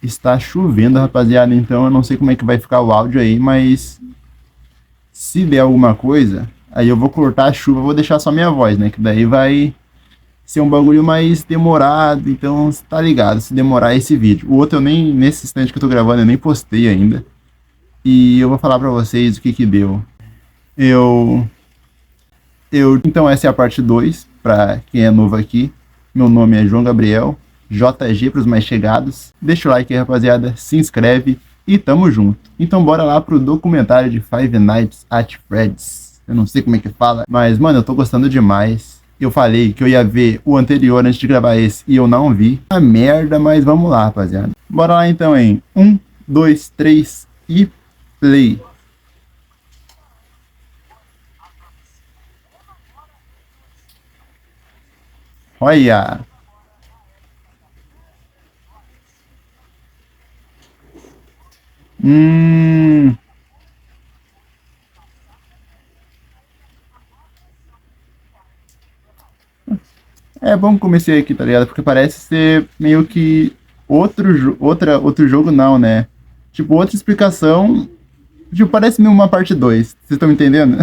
Está chovendo, rapaziada, então eu não sei como é que vai ficar o áudio aí, mas se der alguma coisa, aí eu vou cortar a chuva, vou deixar só minha voz, né? Que daí vai ser um bagulho mais demorado, então tá ligado, se demorar esse vídeo. O outro eu nem, nesse instante que eu tô gravando, eu nem postei ainda. E eu vou falar pra vocês o que que deu. Então essa é a parte 2, pra quem é novo aqui. Meu nome é João Gabriel, JG pros mais chegados. Deixa o like aí, rapaziada, se inscreve e tamo junto. Então bora lá pro documentário de Five Nights at Freddy's. Eu não sei como é que fala, mas mano, eu tô gostando demais. Eu falei que eu ia ver o anterior antes de gravar esse e eu não vi. A merda, mas vamos lá, rapaziada. Bora lá então em 1, 2, 3 e play. Olha. Hum. É bom que comecei aqui, tá ligado? Porque parece ser meio que outro jogo não, né? Tipo, outra explicação. Tipo, parece meio uma parte 2. Vocês estão me entendendo?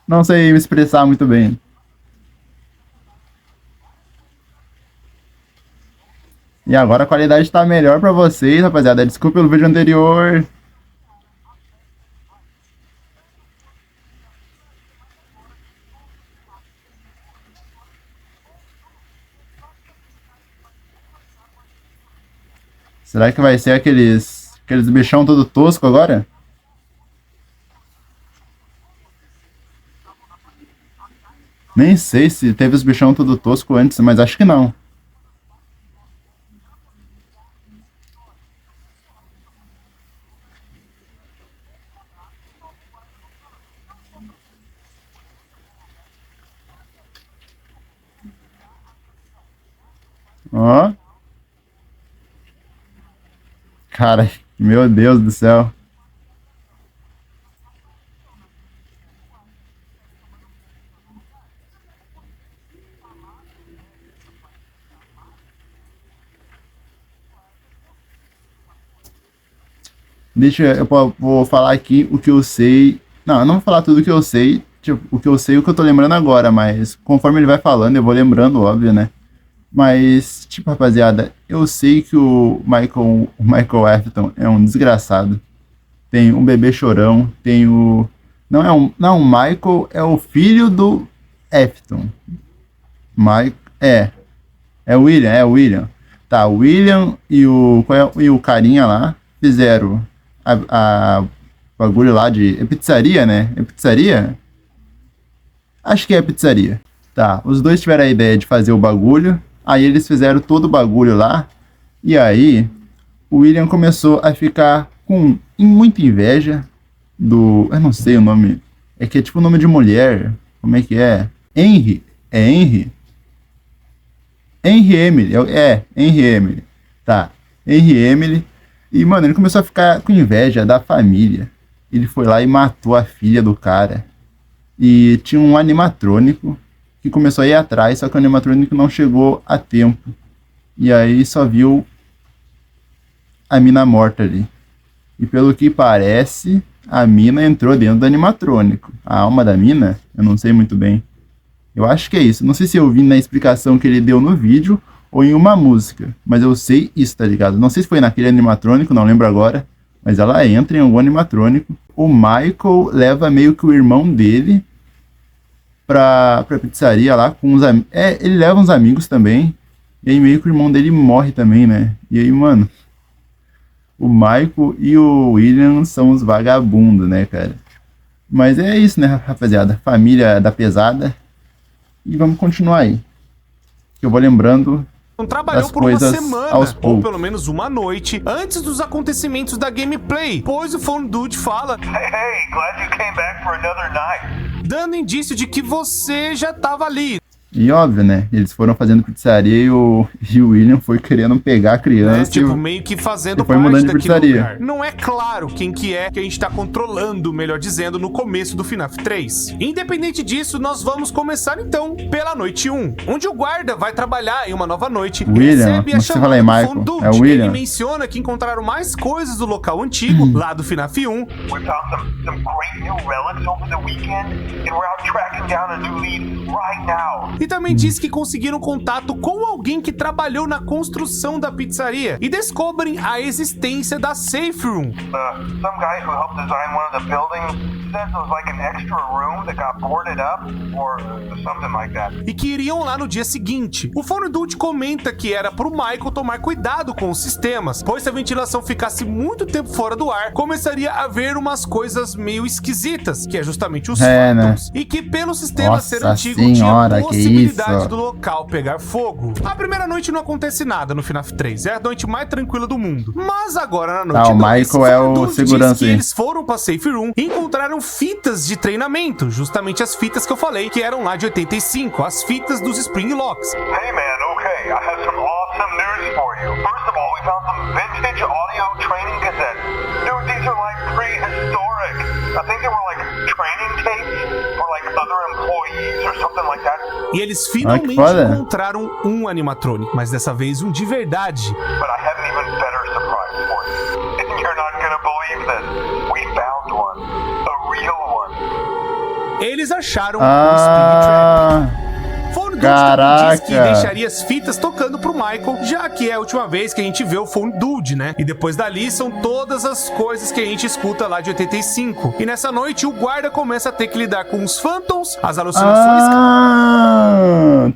Não sei me expressar muito bem. E agora a qualidade tá melhor pra vocês, rapaziada. Desculpa pelo vídeo anterior. Será que vai ser aqueles bichão todo tosco agora? Nem sei se teve os bichão todo tosco antes, mas acho que não. Ó. Cara, meu Deus do céu. Vou falar aqui o que eu sei. Não, eu não vou falar tudo o que eu sei. Tipo, o que eu sei, o que eu tô lembrando agora, mas conforme ele vai falando, eu vou lembrando, óbvio, né? Mas, tipo, rapaziada, eu sei que o Michael Afton é um desgraçado. Tem um bebê chorão, tem o. Não, o Michael é o filho do Afton. Mike, é o William. Tá, o William e o carinha lá fizeram a bagulho lá de. É pizzaria, né? É pizzaria? Acho que é pizzaria. Tá, os dois tiveram a ideia de fazer o bagulho, aí eles fizeram todo o bagulho lá, e aí o William começou a ficar com muita inveja do. Eu não sei o nome. É que é tipo o nome de mulher. Como é que é? Henry. É Henry? Henry Emily. Henry Emily. Tá. Henry Emily. E, mano, ele começou a ficar com inveja da família. Ele foi lá e matou a filha do cara. E tinha um animatrônico que começou a ir atrás, só que o animatrônico não chegou a tempo. E aí só viu a mina morta ali. E pelo que parece, a mina entrou dentro do animatrônico. A alma da mina, eu não sei muito bem. Eu acho que é isso. Não sei se eu vi na explicação que ele deu no vídeo ou em uma música. Mas eu sei isso, tá ligado? Não sei se foi naquele animatrônico, não lembro agora. Mas ela entra em algum animatrônico. O Michael leva meio que o irmão dele pra pizzaria lá com uns amigos. Ele leva uns amigos também. E aí meio que o irmão dele morre também, né? E aí, mano, o Michael e o William são os vagabundos, né, cara? Mas é isso, né, rapaziada? Família da pesada. E vamos continuar aí. Que eu vou lembrando Não trabalhou das por uma coisas semana, aos ou poucos. pelo menos uma noite, antes dos acontecimentos da gameplay, pois o Phone Dude fala, Hey, glad you came back for another night. dando indício de que você já tava ali. E óbvio, né? Eles foram fazendo pizzaria e o William foi querendo pegar a criança. Tipo, meio que fazendo foi parte mudando de daquele pizzaria. lugar. Não é claro quem que é que a gente tá controlando, melhor dizendo, no começo do FNAF 3. Independente disso, nós vamos começar então pela noite 1, onde o guarda vai trabalhar em uma nova noite e William, recebe a não sei chamada falar em do Michael, Fondude. é o William. Ele menciona que encontraram mais coisas do local antigo, lá do FNAF 1. We found some great new relics over the weekend, and we're out tracking down a new lead right now. E também diz que conseguiram contato com alguém que trabalhou na construção da pizzaria e descobrem a existência da Safe Room. Some guy who helped design one of the buildings says it was like an extra room that got boarded up, or something like that. E que iriam lá no dia seguinte. O Fondude comenta que era pro Michael tomar cuidado com os sistemas, pois se a ventilação ficasse muito tempo fora do ar, começaria a ver umas coisas meio esquisitas, que é justamente os Phantoms, né? E que pelo sistema Nossa ser antigo senhora, tinha possibilidade que isso? do local pegar fogo. A primeira noite não acontece nada no FNAF 3, é a noite mais tranquila do mundo. Mas agora na noite o Michael é o segurança diz que aí. eles foram pra Safe Room e encontraram fitas de treinamento, justamente as fitas que eu falei que eram lá de 85, as fitas dos Spring Locks. Hey man, okay, I have some awesome news for you. First of all, we found some vintage audio training cassettes. Dude, these are like prehistoric. I think they were like training tapes for like other employees or something like that. E eles finalmente encontraram um animatronic, mas dessa vez um de verdade. But I have an even better surprise for you. And you're not gonna believe this. We found one. A real one. Eles acharam um Spring Trap. Caraca! Diz que deixaria as fitas tocando pro Michael, já que é a última vez que a gente vê o Fondude, né? E depois dali são todas as coisas que a gente escuta lá de 85. E nessa noite o guarda começa a ter que lidar com os Phantoms, as alucinações...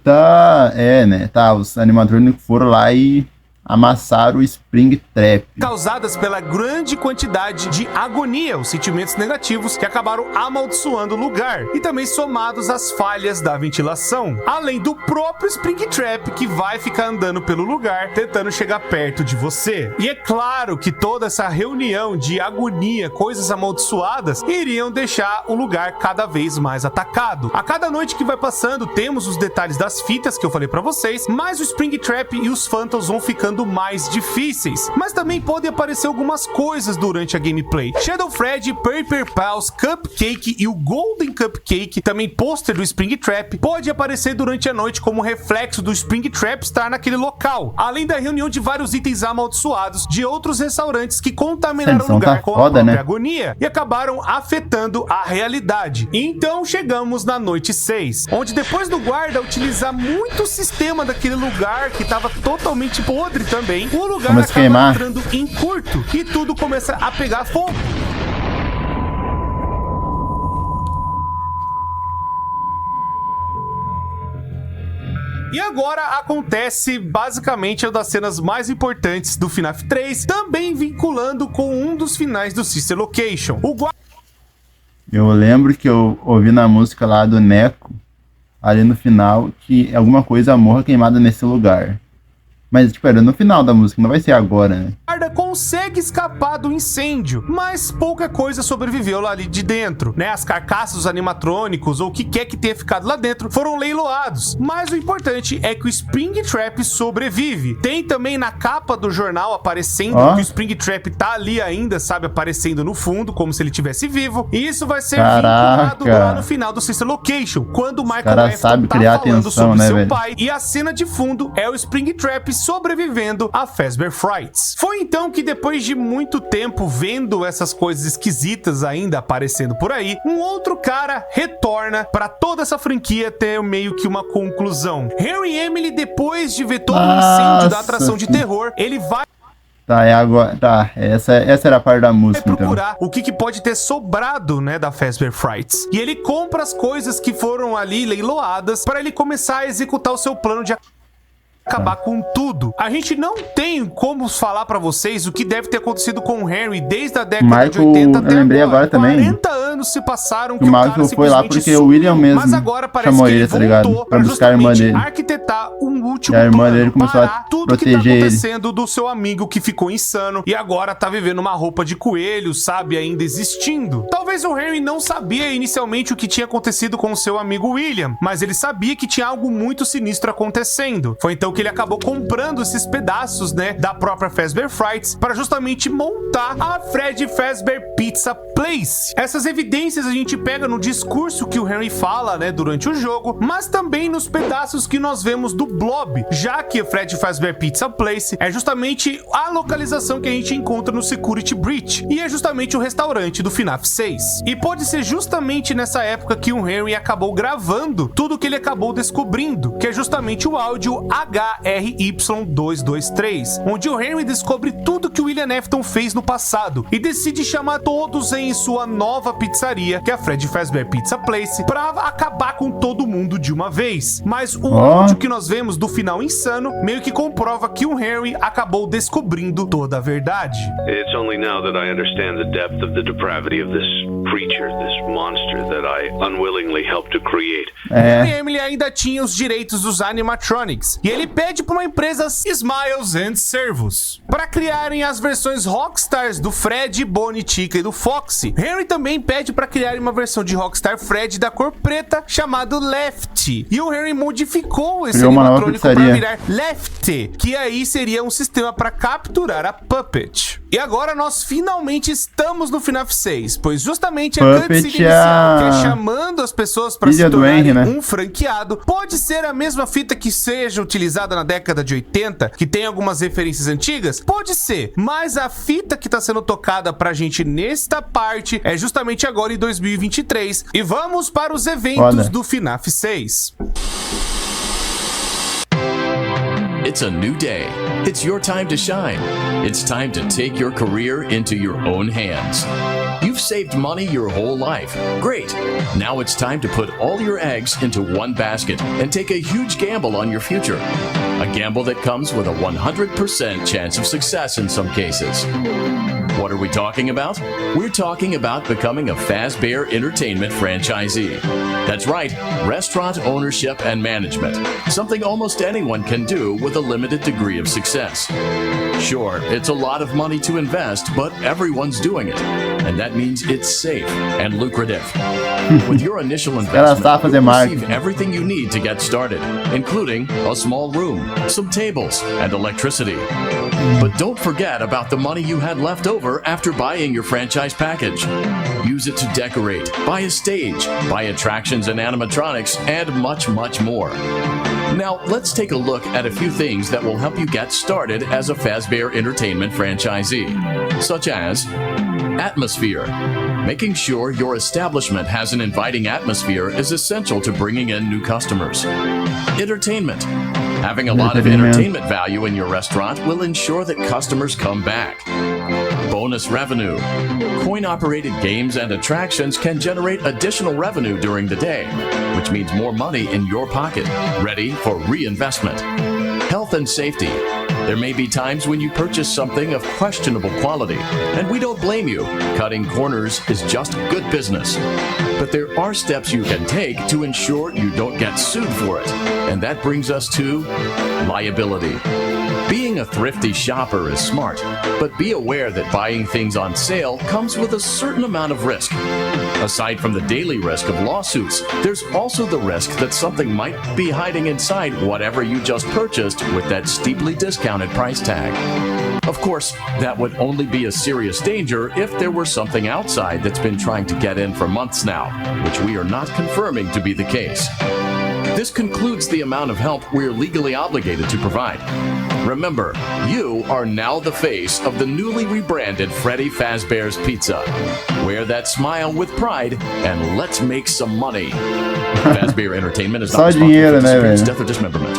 Tá. É, né? Tá, os animatrônicos foram lá e amassaram o Spring Trap. Causadas pela grande quantidade de agonia, os sentimentos negativos que acabaram amaldiçoando o lugar. E também somados às falhas da ventilação. Além do próprio Spring Trap que vai ficar andando pelo lugar, tentando chegar perto de você. E é claro que toda essa reunião de agonia, coisas amaldiçoadas, iriam deixar o lugar cada vez mais atacado. A cada noite que vai passando, temos os detalhes das fitas que eu falei pra vocês, mas o Spring Trap e os Phantoms vão ficando mais difíceis, mas também podem aparecer algumas coisas durante a gameplay. Shadow Freddy, Paper Pals, Cupcake e o Golden Cupcake, também pôster do Spring Trap, pode aparecer durante a noite como reflexo do Spring Trap estar naquele local, além da reunião de vários itens amaldiçoados de outros restaurantes que contaminaram o lugar com a própria agonia e acabaram afetando a realidade. Então chegamos na noite 6, onde depois do guarda utilizar muito o sistema daquele lugar que estava totalmente podre também, o lugar acaba entrando em curto e tudo começa a pegar fogo. E agora acontece basicamente uma das cenas mais importantes do FNAF 3, também vinculando com um dos finais do Sister Location. Eu lembro que eu ouvi na música lá do Neco, ali no final, que alguma coisa morra queimada nesse lugar. Mas, tipo, era no final da música, não vai ser agora, né? O guarda consegue escapar do incêndio, mas pouca coisa sobreviveu lá ali de dentro, né? As carcaças dos animatrônicos ou o que quer que tenha ficado lá dentro foram leiloados. Mas o importante é que o Spring Trap sobrevive. Tem também na capa do jornal aparecendo que o Spring Trap tá ali ainda, sabe? Aparecendo no fundo, como se ele estivesse vivo. E isso vai ser vinculado lá no final do Sister Location, quando o Michael Afton tá falando sobre seu pai. E a cena de fundo é o Spring Trap sobrevivendo a Fazbear Frights. Foi então que depois de muito tempo vendo essas coisas esquisitas ainda aparecendo por aí, um outro cara retorna para toda essa franquia ter meio que uma conclusão. Harry Emily, depois de ver todo o incêndio da atração de terror, ele vai... Tá, é agora. Tá, essa era a parte da música, então. Procurar o que pode ter sobrado, né, da Fazbear Frights. E ele compra as coisas que foram ali leiloadas para ele começar a executar o seu plano de acabar com tudo. A gente não tem como falar pra vocês o que deve ter acontecido com o Harry desde a década de 80 até eu lembrei agora. Também. 40 anos anos se passaram O Malcolm foi lá porque o William mesmo mas agora parece chamou que ele, tá ligado? voltou Pra buscar a irmã justamente dele. arquitetar um último E a irmã plano dele começou a parar tudo que tá proteger ele. acontecendo do seu amigo que ficou insano e agora tá vivendo uma roupa de coelho, sabe, ainda existindo. Talvez o Henry não sabia inicialmente o que tinha acontecido com o seu amigo William, mas ele sabia que tinha algo muito sinistro acontecendo. Foi então que ele acabou comprando esses pedaços, né, da própria Fazbear Frights para justamente montar a Freddy Fazbear Pizza Place. Essas evidências a gente pega no discurso que o Henry fala, né, durante o jogo, mas também nos pedaços que nós vemos do Blob, já que a Freddy Fazbear Pizza Place é justamente a localização que a gente encontra no Security Breach, e é justamente o restaurante do FNAF 6. E pode ser justamente nessa época que o Henry acabou gravando tudo que ele acabou descobrindo, que é justamente o áudio HRY223, onde o Henry descobre tudo que o William Afton fez no passado e decide chamar todos em sua nova pizzaria, que é a Freddy Fazbear Pizza Place, para acabar com todo mundo de uma vez. Mas o áudio que nós vemos do final insano meio que comprova que o Henry acabou descobrindo toda a verdade. It's only now that I understand the depth of the depravity of this creature, this monster that I unwillingly helped to create. E Emily ainda tinha os direitos dos animatronics, e ele pede para uma empresa Smiles and Servos para criarem as versões Rockstars do Fred, Bonnie, Chica e do Foxy. Henry também pede para criarem uma versão de Rockstar Fred da cor preta chamado Lefty, e o Henry modificou esse animatrônico para virar Lefty, que aí seria um sistema para capturar a Puppet. E agora nós finalmente estamos no FNAF 6, pois justamente a cutscene inicial, que é chamando as pessoas para se tornarem um franqueado, pode ser a mesma fita que seja utilizada na década de 80, que tem algumas referências antigas? Pode ser, mas a fita que tá sendo tocada pra gente nesta parte é justamente agora em 2023. E vamos para os eventos do FNAF 6. It's a new day. It's your time to shine. It's time to take your career into your own hands. You've saved money your whole life. Great. Now it's time to put all your eggs into one basket and take a huge gamble on your future. A gamble that comes with a 100% chance of success in some cases. What are we talking about? We're talking about becoming a Fazbear Entertainment franchisee. That's right, restaurant ownership and management. Something almost anyone can do with a limited degree of success. Sure, it's a lot of money to invest, but everyone's doing it. And that means it's safe and lucrative. With your initial investment, you'll receive everything you need to get started, including a small room, some tables, and electricity. But don't forget about the money you had left over after buying your franchise package. Use it to decorate, buy a stage, buy attractions and animatronics, and much, much more. Now, let's take a look at a few things that will help you get started as a Fazbear Entertainment franchisee, such as atmosphere. Making sure your establishment has an inviting atmosphere is essential to bringing in new customers. Entertainment. Having a lot of entertainment value in your restaurant will ensure that customers come back. Bonus revenue. Coin-operated games and attractions can generate additional revenue during the day, which means more money in your pocket, ready for reinvestment. Health and safety. There may be times when you purchase something of questionable quality, and we don't blame you. Cutting corners is just good business. But there are steps you can take to ensure you don't get sued for it, and that brings us to liability. Being a thrifty shopper is smart, but be aware that buying things on sale comes with a certain amount of risk. Aside from the daily risk of lawsuits, there's also the risk that something might be hiding inside whatever you just purchased with that steeply discounted price tag. Of course, that would only be a serious danger if there were something outside that's been trying to get in for months now, which we are not confirming to be the case. This concludes the amount of help we're legally obligated to provide. Remember, you are now the face of the newly rebranded Freddy Fazbear's Pizza. Wear that smile with pride and let's make some money. Fazbear Entertainment is not responsible for this experience, death, or dismemberment.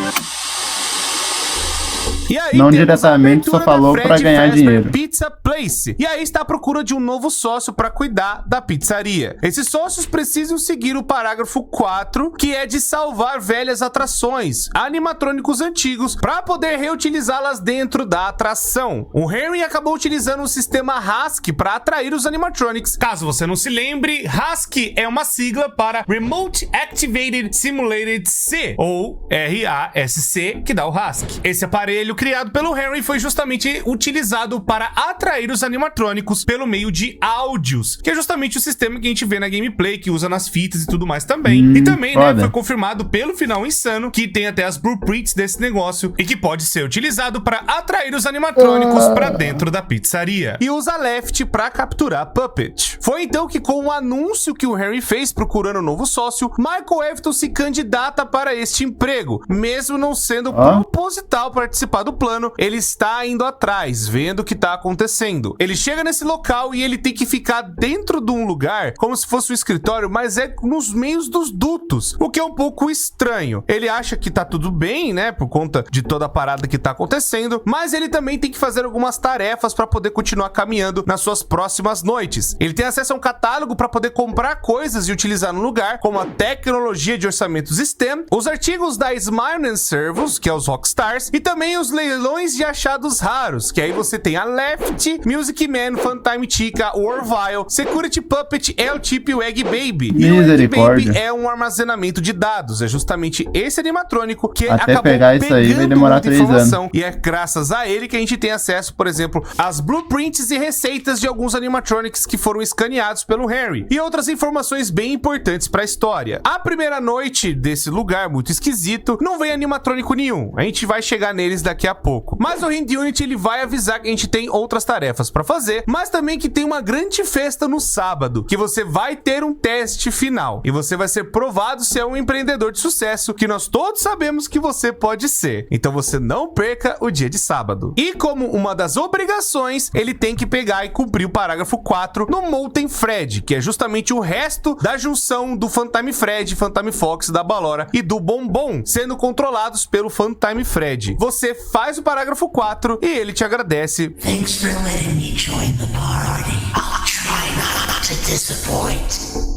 E aí, Não temos diretamente, a só abertura falou da pra Fred ganhar Fazbear dinheiro. Pizza Place. E aí está à procura de um novo sócio para cuidar da pizzaria. Esses sócios precisam seguir o parágrafo 4, que é de salvar velhas atrações, animatrônicos antigos, para poder reutilizá-las dentro da atração. O Henry acabou utilizando o sistema RASC para atrair os animatronics. Caso você não se lembre, RASC é uma sigla para Remote Activated Simulated C, ou RASC, que dá o RASC. Esse aparelho criado pelo Henry foi justamente utilizado para atrair os animatrônicos pelo meio de áudios, que é justamente o sistema que a gente vê na gameplay, que usa nas fitas e tudo mais também. E também, né, foi confirmado pelo Final Insano que tem até as blueprints desse negócio e que pode ser utilizado para atrair os animatrônicos para dentro da pizzaria. E usa Left para capturar Puppet. Foi então que, com o anúncio que o Henry fez procurando um novo sócio, Michael Afton se candidata para este emprego. Mesmo não sendo proposital participar do plano, ele está indo atrás, vendo o que está acontecendo. Ele chega nesse local e ele tem que ficar dentro de um lugar como se fosse um escritório, mas é nos meios dos dutos, o que é um pouco estranho. Ele acha que tá tudo bem, né, por conta de toda a parada que tá acontecendo, mas ele também tem que fazer algumas tarefas para poder continuar caminhando nas suas próximas noites. Ele tem acesso a um catálogo para poder comprar coisas e utilizar no lugar, como a tecnologia de orçamentos STEM, os artigos da Smile and Servos, que é os Rockstars, e também os leilões de achados raros, que aí você tem a Left, Music Man, Funtime Chica, Orville, Security Puppet, El-Chip e o Egg Baby. E o Egg Baby é um armazenamento de dados, é justamente esse animatrônico que até acabou pegar isso aí vai demorar 3 anos. E é graças a ele que a gente tem acesso, por exemplo, às blueprints e receitas de alguns animatronics que foram escaneados pelo Henry, e outras informações bem importantes para a história. A primeira noite desse lugar muito esquisito, não vem animatrônico nenhum. A gente vai chegar neles daqui a pouco. Mas o Hand Unit, ele vai avisar que a gente tem outras tarefas para fazer, mas também que tem uma grande festa no sábado, que você vai ter um teste final e você vai ser provado se é um empreendedor de sucesso, que nós todos sabemos que você pode ser. Então você não perca o dia de sábado. E como uma das obrigações, ele tem que pegar e cumprir o parágrafo 4 no Molten Fred, que é justamente o resto da junção do Funtime Fred, Funtime Fox, da Ballora e do Bombom, sendo controlados pelo Funtime Fred. Você faz o parágrafo 4 e ele te agradece. Thanks for letting me join the party. I'll try not to disappoint.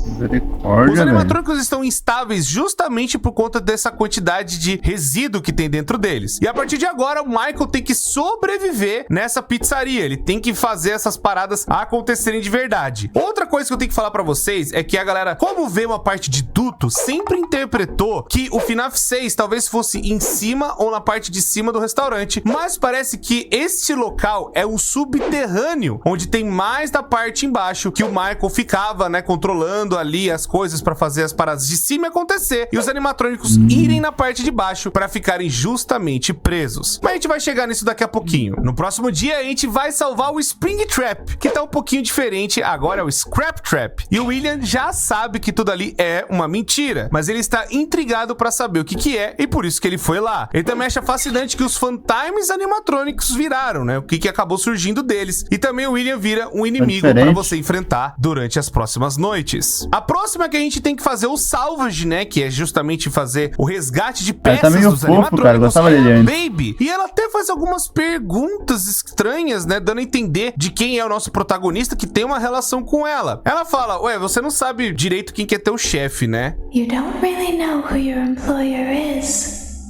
Os animatrônicos estão instáveis justamente por conta dessa quantidade de resíduo que tem dentro deles. E a partir de agora, o Michael tem que sobreviver nessa pizzaria. Ele tem que fazer essas paradas acontecerem de verdade. Outra coisa que eu tenho que falar pra vocês é que a galera, como vê uma parte de duto, sempre interpretou que o FNAF 6 talvez fosse em cima ou na parte de cima do restaurante. Mas parece que este local é o subterrâneo, onde tem mais da parte embaixo, que o Michael ficava, né, controlando ali as coisas pra fazer as paradas de cima acontecer e os animatrônicos irem na parte de baixo pra ficarem justamente presos. Mas a gente vai chegar nisso daqui a pouquinho. No próximo dia a gente vai salvar o Spring Trap, que tá um pouquinho diferente, agora é o Scrap Trap. E o William já sabe que tudo ali é uma mentira, mas ele está intrigado pra saber o que que é e por isso que ele foi lá. Ele também acha fascinante que os Funtimes animatrônicos viraram, né? O que que acabou surgindo deles. E também o William vira um inimigo pra você enfrentar durante as próximas noites. A próxima é que a gente tem que fazer o salvage, né? Que é justamente fazer o resgate de peças tá meio dos fofo, animatrônicos. cara. Gostava dele antes. Baby. E ela até faz algumas perguntas estranhas, né? Dando a entender de quem é o nosso protagonista, que tem uma relação com ela. Ela fala, ué, você não sabe direito quem que é teu chefe, né? You don't really know who your employer is,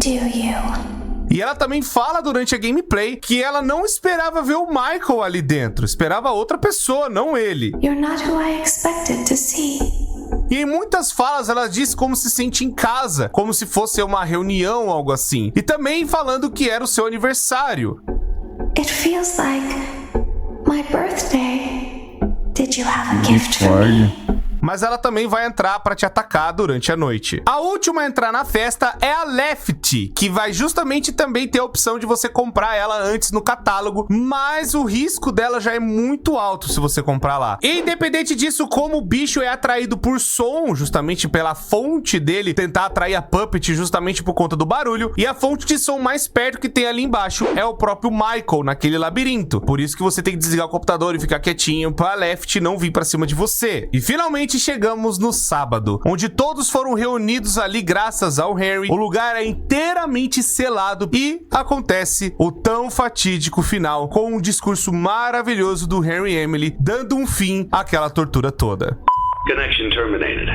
do you? E ela também fala durante a gameplay que ela não esperava ver o Michael ali dentro. Esperava outra pessoa, não ele. You're not who I expected to see. E em muitas falas ela diz como se sente em casa, como se fosse uma reunião, algo assim. E também falando que era o seu aniversário. It feels like my birthday. Did you have a gift for me? Mas ela também vai entrar pra te atacar durante a noite. A última a entrar na festa é a Left, que vai justamente também ter a opção de você comprar ela antes no catálogo, mas o risco dela já é muito alto se você comprar lá. E independente disso, como o bicho é atraído por som, justamente pela fonte dele, tentar atrair a Puppet justamente por conta do barulho, e a fonte de som mais perto que tem ali embaixo é o próprio Michael, naquele labirinto. Por isso que você tem que desligar o computador e ficar quietinho pra Left não vir pra cima de você. E finalmente finalmente chegamos no sábado, onde todos foram reunidos ali graças ao Henry. O lugar é inteiramente selado e acontece o tão fatídico final, com um discurso maravilhoso do Henry e Emily, dando um fim àquela tortura toda. Connection terminated.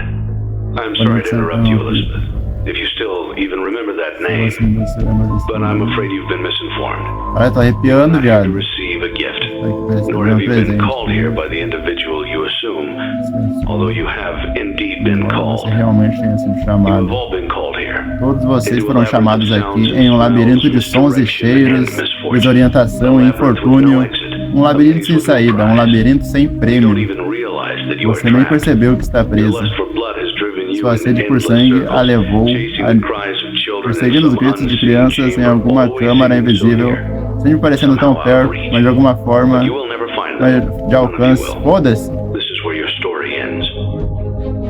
I'm sorry to interrupt you, Elizabeth, if you still even remember that name, but I'm afraid you've been misinformed. Olha, tô arrepiando, You viado. receive a gift, Vai nor receber have um you been presente. called here by the individual you assume, although you have indeed been Você called. realmente tenha sido You have chamado. all been called here. Todos vocês foram chamados aqui em um labirinto de sons e cheiros, desorientação e infortúnio, um labirinto sem saída, um labirinto sem You don't prêmio. even realize that you are Você nem trapped. percebeu que está Your preso. lust for blood has driven you Sua in sede por endless sangue circles, a levou chasing a the cries of children perseguindo in os some gritos de unseen crianças em chamber, alguma always câmara seeming so invisível, near. sempre parecendo tão perto, mas de alguma forma You will never find mas them. de None of you alcance. will. Foda-se. This is where your story ends.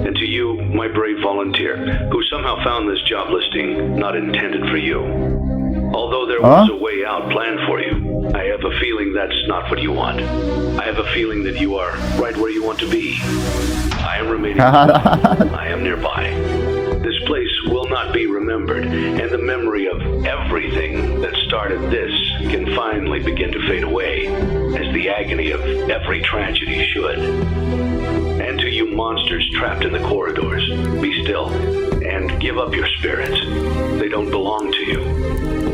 And to you, my brave volunteer, who somehow found this job listing not intended for you. Although there was a way out planned for you, I have a feeling that's not what you want. I have a feeling that you are right where you want to be. I am remaining. Caralho. I am nearby. This place will not be remembered, and the memory of everything that started this can finally begin to fade away, as the agony of every tragedy should. And to you monsters trapped in the corridors, be still and give up your spirits. They don't belong to you.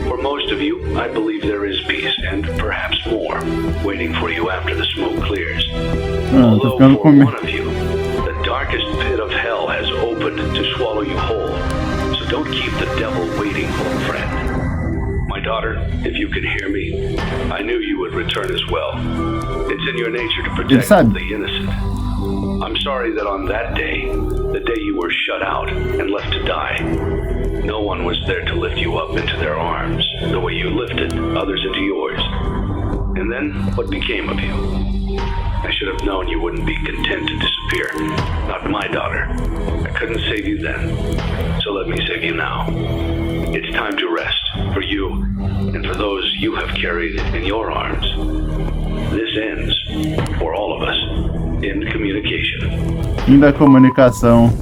For most of you, I believe there is peace, and perhaps more, waiting for you after the smoke clears. Tô Although ficando for com medo. one of you, the darkest pit of hell has opened to swallow you whole. So don't keep the devil waiting, old friend. My daughter, if you can hear me, I knew you would return as well. It's in your nature to protect sabe. the innocent. I'm sorry that on that day, the day you were shut out and left to die, no one was there to lift you up into their arms the way you lifted others into yours. And then, what became of you? I should have known you wouldn't be content to disappear. Not my daughter. I couldn't save you then, so let me save you now. It's time to rest, for you, and for those you have carried in your arms. This ends, for all of us, in communication. Fim da comunicação.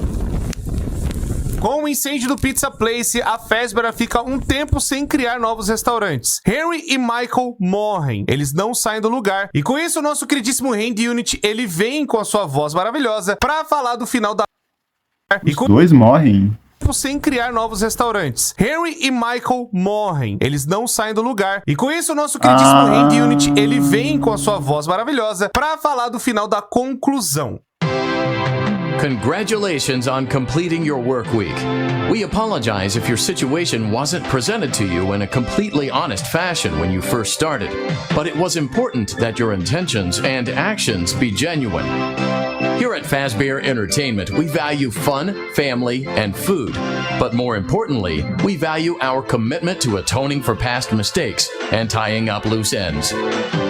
Com o incêndio do Pizza Place, a Fazbear fica um tempo sem criar novos restaurantes. Henry e Michael morrem. Eles não saem do lugar. E com isso, o nosso queridíssimo Randy Unit, ele vem com a sua voz maravilhosa pra falar do final da... E com Dois morrem. tempo sem criar novos restaurantes. Henry e Michael morrem. Eles não saem do lugar. E com isso, o nosso queridíssimo Randy Unit, ele vem com a sua voz maravilhosa pra falar do final da conclusão. Congratulations on completing your work week. We apologize if your situation wasn't presented to you in a completely honest fashion when you first started, but it was important that your intentions and actions be genuine. Here at Fazbear Entertainment, we value fun, family, and food. But more importantly, we value our commitment to atoning for past mistakes and tying up loose ends.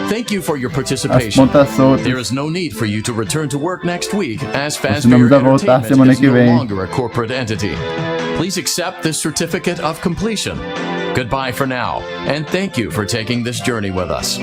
Thank you for your As participation. pontas soltas. There is no need for you to return to work next week, as Continuamos Fazbear a voltar Entertainment semana is que no vem. longer a corporate entity. Please accept this certificate of completion. Goodbye for now, and thank you for taking this journey with us.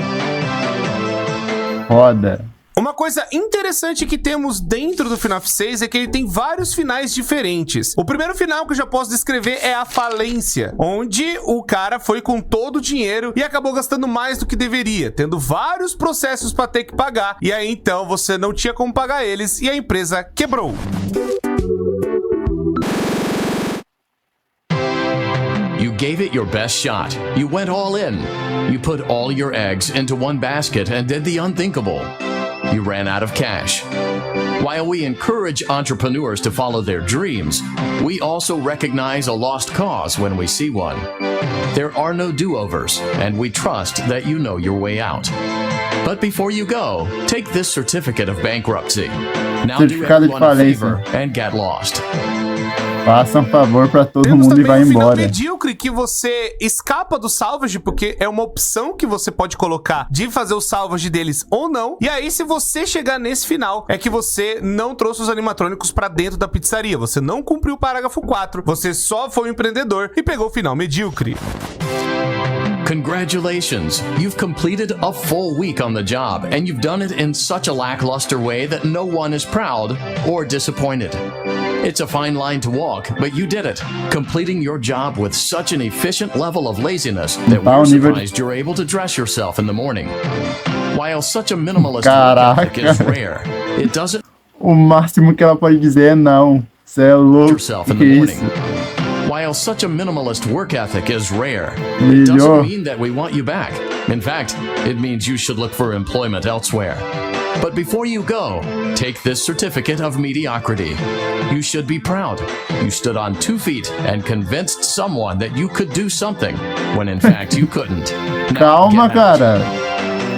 Foda. Uma coisa interessante que temos dentro do FNAF 6 é que ele tem vários finais diferentes. O primeiro final que eu já posso descrever é a falência, onde o cara foi com todo o dinheiro e acabou gastando mais do que deveria, tendo vários processos para ter que pagar, e aí então você não tinha como pagar eles e a empresa quebrou. You gave it your best shot. You went all in. You put all your eggs into one basket and did the unthinkable. You ran out of cash. While we encourage entrepreneurs to follow their dreams, we also recognize a lost cause when we see one. There are no do-overs, and we trust that you know your way out. But before you go, take this certificate of bankruptcy. Now do Certificado de everyone a falência. favor and get lost. Faça um favor pra todo Temos mundo e também vai o final embora. medíocre, que você escapa do salvage, porque é uma opção que você pode colocar de fazer o salvage deles ou não. E aí, se você chegar nesse final, é que você não trouxe os animatrônicos pra dentro da pizzaria. Você não cumpriu o parágrafo 4, você só foi um empreendedor e pegou o final medíocre. Congratulations! You've completed a full week on the job, and you've done it in such a lackluster way that no one is proud or disappointed. It's a fine line to walk, but you did it, completing your job with such an efficient level of laziness that we're surprised you're able to dress yourself in the morning. While such a minimalist work ethic is rare, it doesn't O máximo que ela pode dizer é não. Você é louco. yourself in Que the isso? morning. While such a minimalist work ethic is rare, it doesn't mean that we want you back. In fact, it means you should look for employment elsewhere. But before you go, take this certificate of mediocrity. You should be proud. You stood on 2 feet and convinced someone that you could do something, when in fact you couldn't. Now, Calma, get out. cara.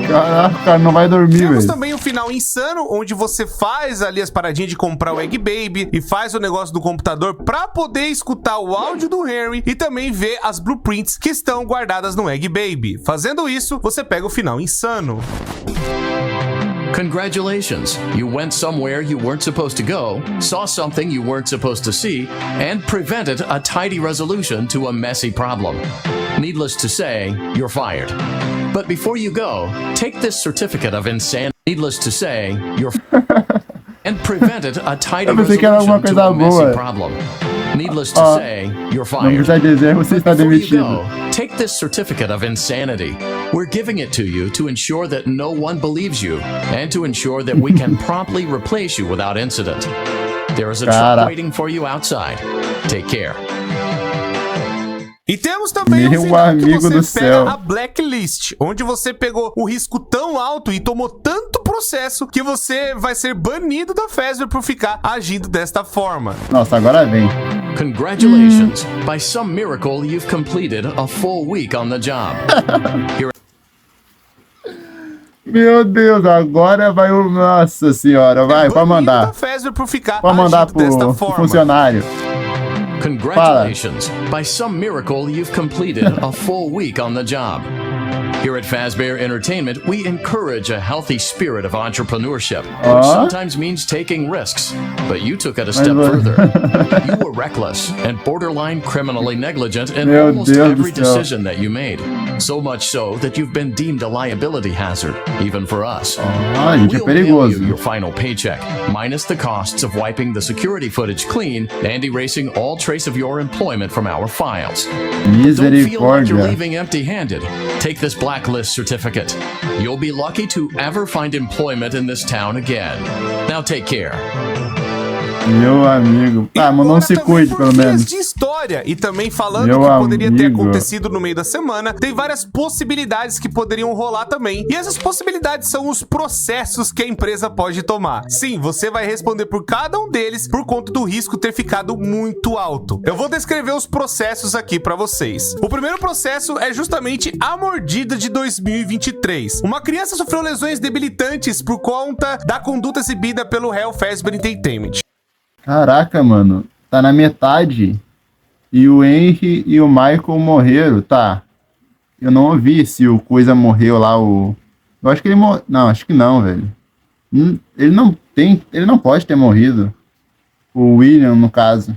Caraca, cara, não vai dormir, Temos velho. também o final insano, onde você faz ali as paradinhas de comprar o Egg Baby e faz o negócio do computador pra poder escutar o áudio do Henry e também ver as blueprints que estão guardadas no Egg Baby. Fazendo isso, você pega o final insano. Congratulations! You went somewhere you weren't supposed to go, saw something you weren't supposed to see, and prevented a tidy resolution to a messy problem. Needless to say, you're fired. But before you go, take this certificate of insanity. Needless to say, you're and prevented a tidy Eu pensei que era alguma resolution to coisa a messy boa. problem. Needless to say, you're Não fired. precisa dizer, você está Before you demitido. go, take this certificate of insanity. We're giving it to you to ensure that no one believes you and to ensure that we can promptly replace you without incident. There is a Cara. truck waiting for you outside. Take care. E temos também Meu o final que amigo você do pega céu. a blacklist, onde você pegou o risco tão alto e tomou tanto processo que você vai ser banido da Fazbear por ficar agindo desta forma. Nossa, agora vem. Congratulations. By some miracle, you've completed a full week on the job. Here Meu Deus, agora vai o... Nossa senhora, vai, pode Banido mandar. da Fazbear por ficar Pode mandar agindo desta pro forma. funcionário. Congratulations! By some miracle, you've completed a full week on the job. Here at Fazbear Entertainment, we encourage a healthy spirit of entrepreneurship, which sometimes means taking risks. But you took it a step further. You were reckless and borderline criminally negligent in Meu almost Deus do every céu. decision that you made. So much so that you've been deemed a liability hazard, even for us. Ah, gente, é We'll mail you perigoso. your final paycheck, minus the costs of wiping the security footage clean and erasing all trace of your employment from our files. Don't feel like you're Misericórdia. leaving empty-handed. Take this blacklist certificate. You'll be lucky to ever find employment in this town again. Now take care. Meu amigo. Ah, mas não Agora se também cuide, por pelo vias menos. de história e também falando Meu que poderia ter amigo. acontecido no meio da semana, tem várias possibilidades que poderiam rolar também. E essas possibilidades são os processos que a empresa pode tomar. Sim, você vai responder por cada um deles por conta do risco ter ficado muito alto. Eu vou descrever os processos aqui pra vocês. O primeiro processo é justamente a mordida de 2023. Uma criança sofreu lesões debilitantes por conta da conduta exibida pelo réu Fazbear Entertainment. Caraca, mano. Tá na metade. E o Henry e o Michael morreram. Tá. Eu não ouvi se o Coisa morreu lá, o... Eu acho que ele morreu. Não, acho que não, velho. Ele não tem... Ele não pode ter morrido. O William, no caso.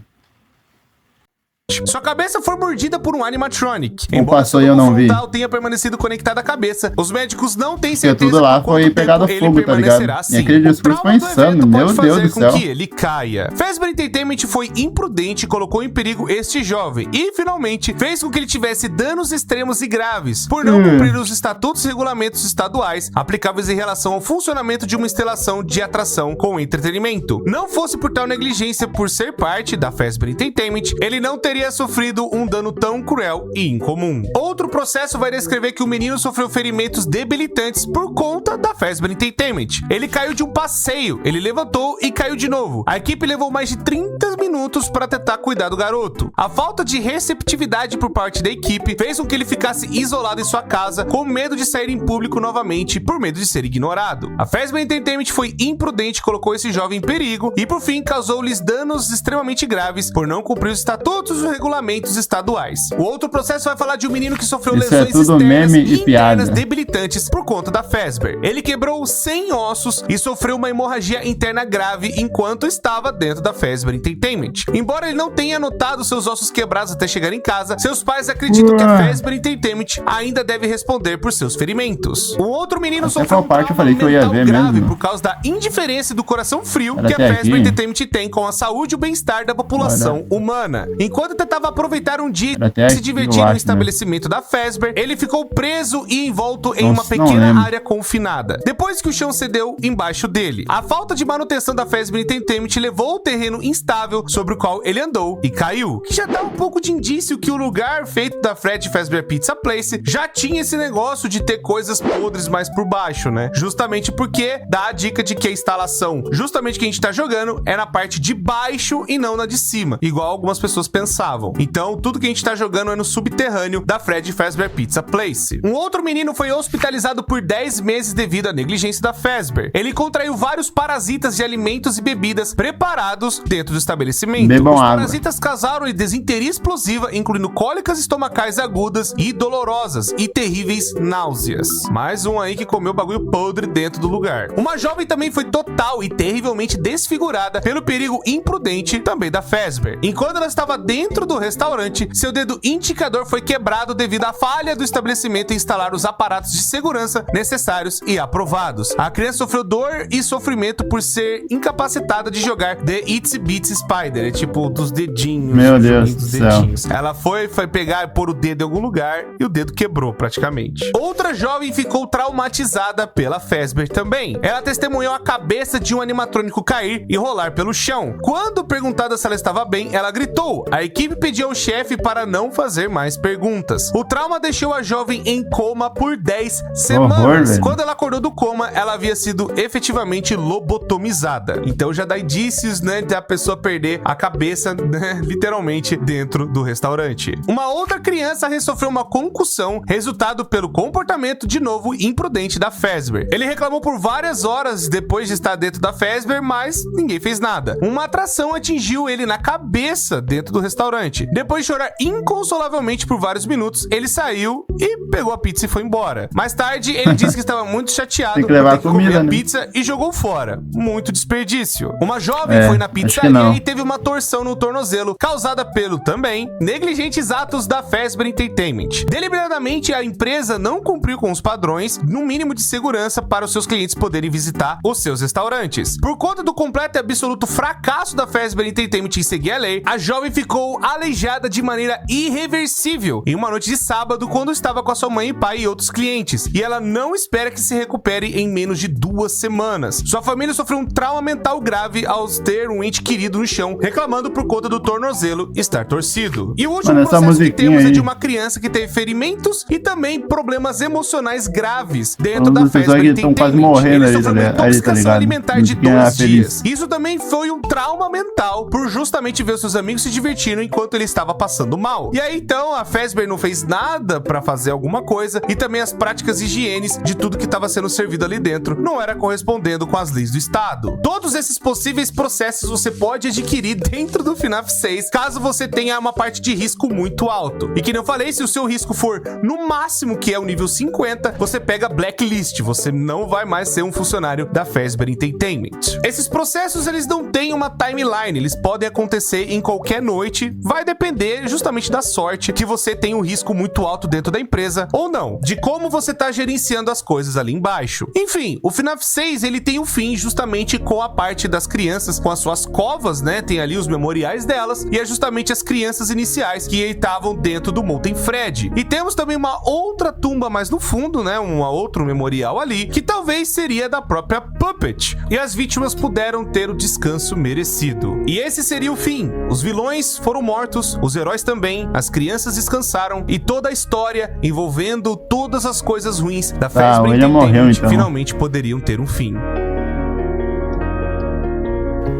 Sua cabeça foi mordida por um animatronic. Como Embora passou seu e eu lobo não vi. frontal tenha permanecido conectado à cabeça, os médicos não têm Porque certeza tudo lá por quanto foi pegado tempo a fogo, ele tá ligado? permanecerá assim. E aquele O discurso trauma foi do insano, evento meu pode Deus fazer do com céu. que ele caia. Fazbear Entertainment foi imprudente e colocou em perigo este jovem e, finalmente, fez com que ele tivesse danos extremos e graves por não cumprir os estatutos e regulamentos estaduais aplicáveis em relação ao funcionamento de uma instalação de atração com entretenimento. Não fosse por tal negligência por ser parte da Fazbear Entertainment, ele não teria sofrido um dano tão cruel e incomum. Outro processo vai descrever que o menino sofreu ferimentos debilitantes por conta da Fazbear Entertainment. Ele caiu de um passeio, ele levantou e caiu de novo. A equipe levou mais de 30 minutos para tentar cuidar do garoto. A falta de receptividade por parte da equipe fez com que ele ficasse isolado em sua casa, com medo de sair em público novamente por medo de ser ignorado. A Fazbear Entertainment foi imprudente e colocou esse jovem em perigo e, por fim, causou-lhes danos extremamente graves por não cumprir os estatutos os regulamentos estaduais. O outro processo vai falar de um menino que sofreu Isso é lesões tudo externas meme e e piada. internas debilitantes por conta da Fazbear. Ele quebrou 100 ossos e sofreu uma hemorragia interna grave enquanto estava dentro da Fazbear Entertainment. Embora ele não tenha notado seus ossos quebrados até chegar em casa, seus pais acreditam que a Fazbear Entertainment ainda deve responder por seus ferimentos. O outro menino Até sofreu qual parte eu falei que eu ia ver grave mesmo? por causa da indiferença e do coração frio Era que a até Fazbear aqui. Entertainment tem com a saúde e o bem-estar da população humana. Enquanto tentava aproveitar um dia Era até e se aqui, divertir eu no acho, estabelecimento da Fazbear, ele ficou preso e envolto em uma Nossa, não pequena lembro. área confinada. Depois que o chão cedeu embaixo dele, a falta de manutenção da Fazbear Entertainment levou ao terreno instável sobre o qual ele andou e caiu, que já dá um pouco de indício que o lugar feito da Fred Fazbear Pizza Place já tinha esse negócio de ter coisas podres mais por baixo, né? Justamente porque dá a dica de que a instalação, justamente que a gente tá jogando, é na parte de baixo e não na de cima, igual algumas pessoas pensavam. Então, tudo que a gente tá jogando é no subterrâneo da Fred Fazbear Pizza Place. Um outro menino foi hospitalizado por 10 meses devido à negligência da Fazbear. Ele contraiu vários parasitas de alimentos e bebidas preparados dentro do estabelecimento. Bebam Os água. parasitas causaram desinteria explosiva, incluindo cólicas estomacais agudas e dolorosas e terríveis náuseas. Mais um aí que comeu bagulho podre dentro do lugar. Uma jovem também foi total e terrivelmente desfigurada pelo perigo imprudente também da Fazbear. Enquanto ela estava dentro do restaurante, seu dedo indicador foi quebrado devido à falha do estabelecimento em instalar os aparatos de segurança necessários e aprovados. A criança sofreu dor e sofrimento por ser incapacitada de jogar The Itsy Bitsy Spider, é tipo dos dedinhos. Meu o Deus joguinho do dos céu. dedinhos. Ela foi pegar e pôr o dedo em algum lugar e o dedo quebrou praticamente. Outra jovem ficou traumatizada pela Fazbear também. Ela testemunhou a cabeça de um animatrônico cair e rolar pelo chão. Quando perguntada se ela estava bem, ela gritou. A equipe pediu ao chefe para não fazer mais perguntas. O trauma deixou a jovem em coma por 10 semanas. velho. Quando ela acordou do coma, ela havia sido efetivamente lobotomizada. Então já dá indícios, né, de a pessoa perder a cabeça, né, literalmente dentro do restaurante. Uma outra criança sofreu uma concussão, resultado pelo comportamento de novo imprudente da Fazbear. Ele reclamou por várias horas depois de estar dentro da Fazbear, mas ninguém fez nada. Uma atração atingiu ele na cabeça dentro do restaurante. Depois de chorar inconsolavelmente por vários minutos, ele saiu e pegou a pizza e foi embora. Mais tarde, ele disse que estava muito chateado Tem que por levar ter que comer comida, a né? pizza e jogou fora. Muito desperdício. Uma jovem É, foi na acho que pizzaria não. e teve uma torção no tornozelo, causada pelo, também, negligentes atos da Fazbear Entertainment. Deliberadamente, a empresa não cumpriu com os padrões, no mínimo de segurança, para os seus clientes poderem visitar os seus restaurantes. Por conta do completo e absoluto fracasso da Fazbear Entertainment em seguir a lei, a jovem ficou aleijada de maneira irreversível em uma noite de sábado, quando estava com a sua mãe e pai e outros clientes, e ela não espera que se recupere em menos de 2 semanas. Sua família sofreu um trauma mental grave ao ter um ente querido no chão, reclamando por conta do tornozelo estar torcido. E o último Mano, essa processo que musiquinha temos é aí. de uma criança que teve ferimentos e também problemas emocionais graves dentro Um da dos pessoas Fazbear que tão quase Entertainment. morrendo Ele aí, sofreu uma tá ligado? intoxicação alimentar de Musiquinha 2 feliz. dias. Isso também foi um trauma mental por justamente ver seus amigos se divertindo enquanto ele estava passando mal. E aí então a Fazbear não fez nada pra fazer alguma coisa e também as práticas higienes de tudo que estava sendo servido ali dentro não era correspondendo com as leis do estado. Todos esses possíveis processos você pode adquirir dentro do FNAF 6, caso você tenha uma parte de risco muito alto. E que nem eu falei, se o seu risco for no máximo, que é o nível 50, você pega blacklist, você não vai mais ser um funcionário da Fazbear Entertainment. Esses processos, eles não têm uma timeline, eles podem acontecer em qualquer noite, vai depender justamente da sorte que você tem um risco muito alto dentro da empresa ou não, de como você tá gerenciando as coisas ali embaixo. Enfim, o FNAF 6, ele tem um fim justamente com a parte das crianças, com as suas covas, né, tem ali os memoriais delas, e é justamente as crianças iniciais que estavam dentro do Molten Fred. E temos também uma outra tumba mais no fundo, né, um outro memorial ali, que talvez seria da própria Puppet, e as vítimas puderam ter o descanso merecido. E esse seria o fim. Os vilões foram mortos, os heróis também, as crianças descansaram, e toda a história envolvendo todas as coisas ruins da Fazbear William Entertainment morreu, então. finalmente poderiam ter um fim.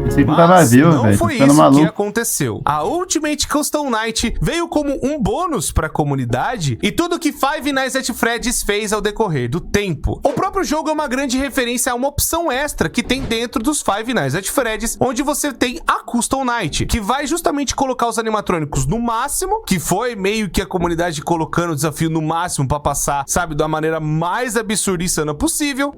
Pensei que não tava vivo, não velho. Tô foi ficando isso que maluco. aconteceu. A Ultimate Custom Night veio como um bônus pra comunidade e tudo que Five Nights at Freddy's fez ao decorrer do tempo. O próprio jogo é uma grande referência a uma opção extra que tem dentro dos Five Nights at Freddy's, onde você tem a Custom Night, que vai justamente colocar os animatrônicos no máximo, que foi meio que a comunidade colocando o desafio no máximo pra passar, sabe, da maneira mais absurda e insana possível.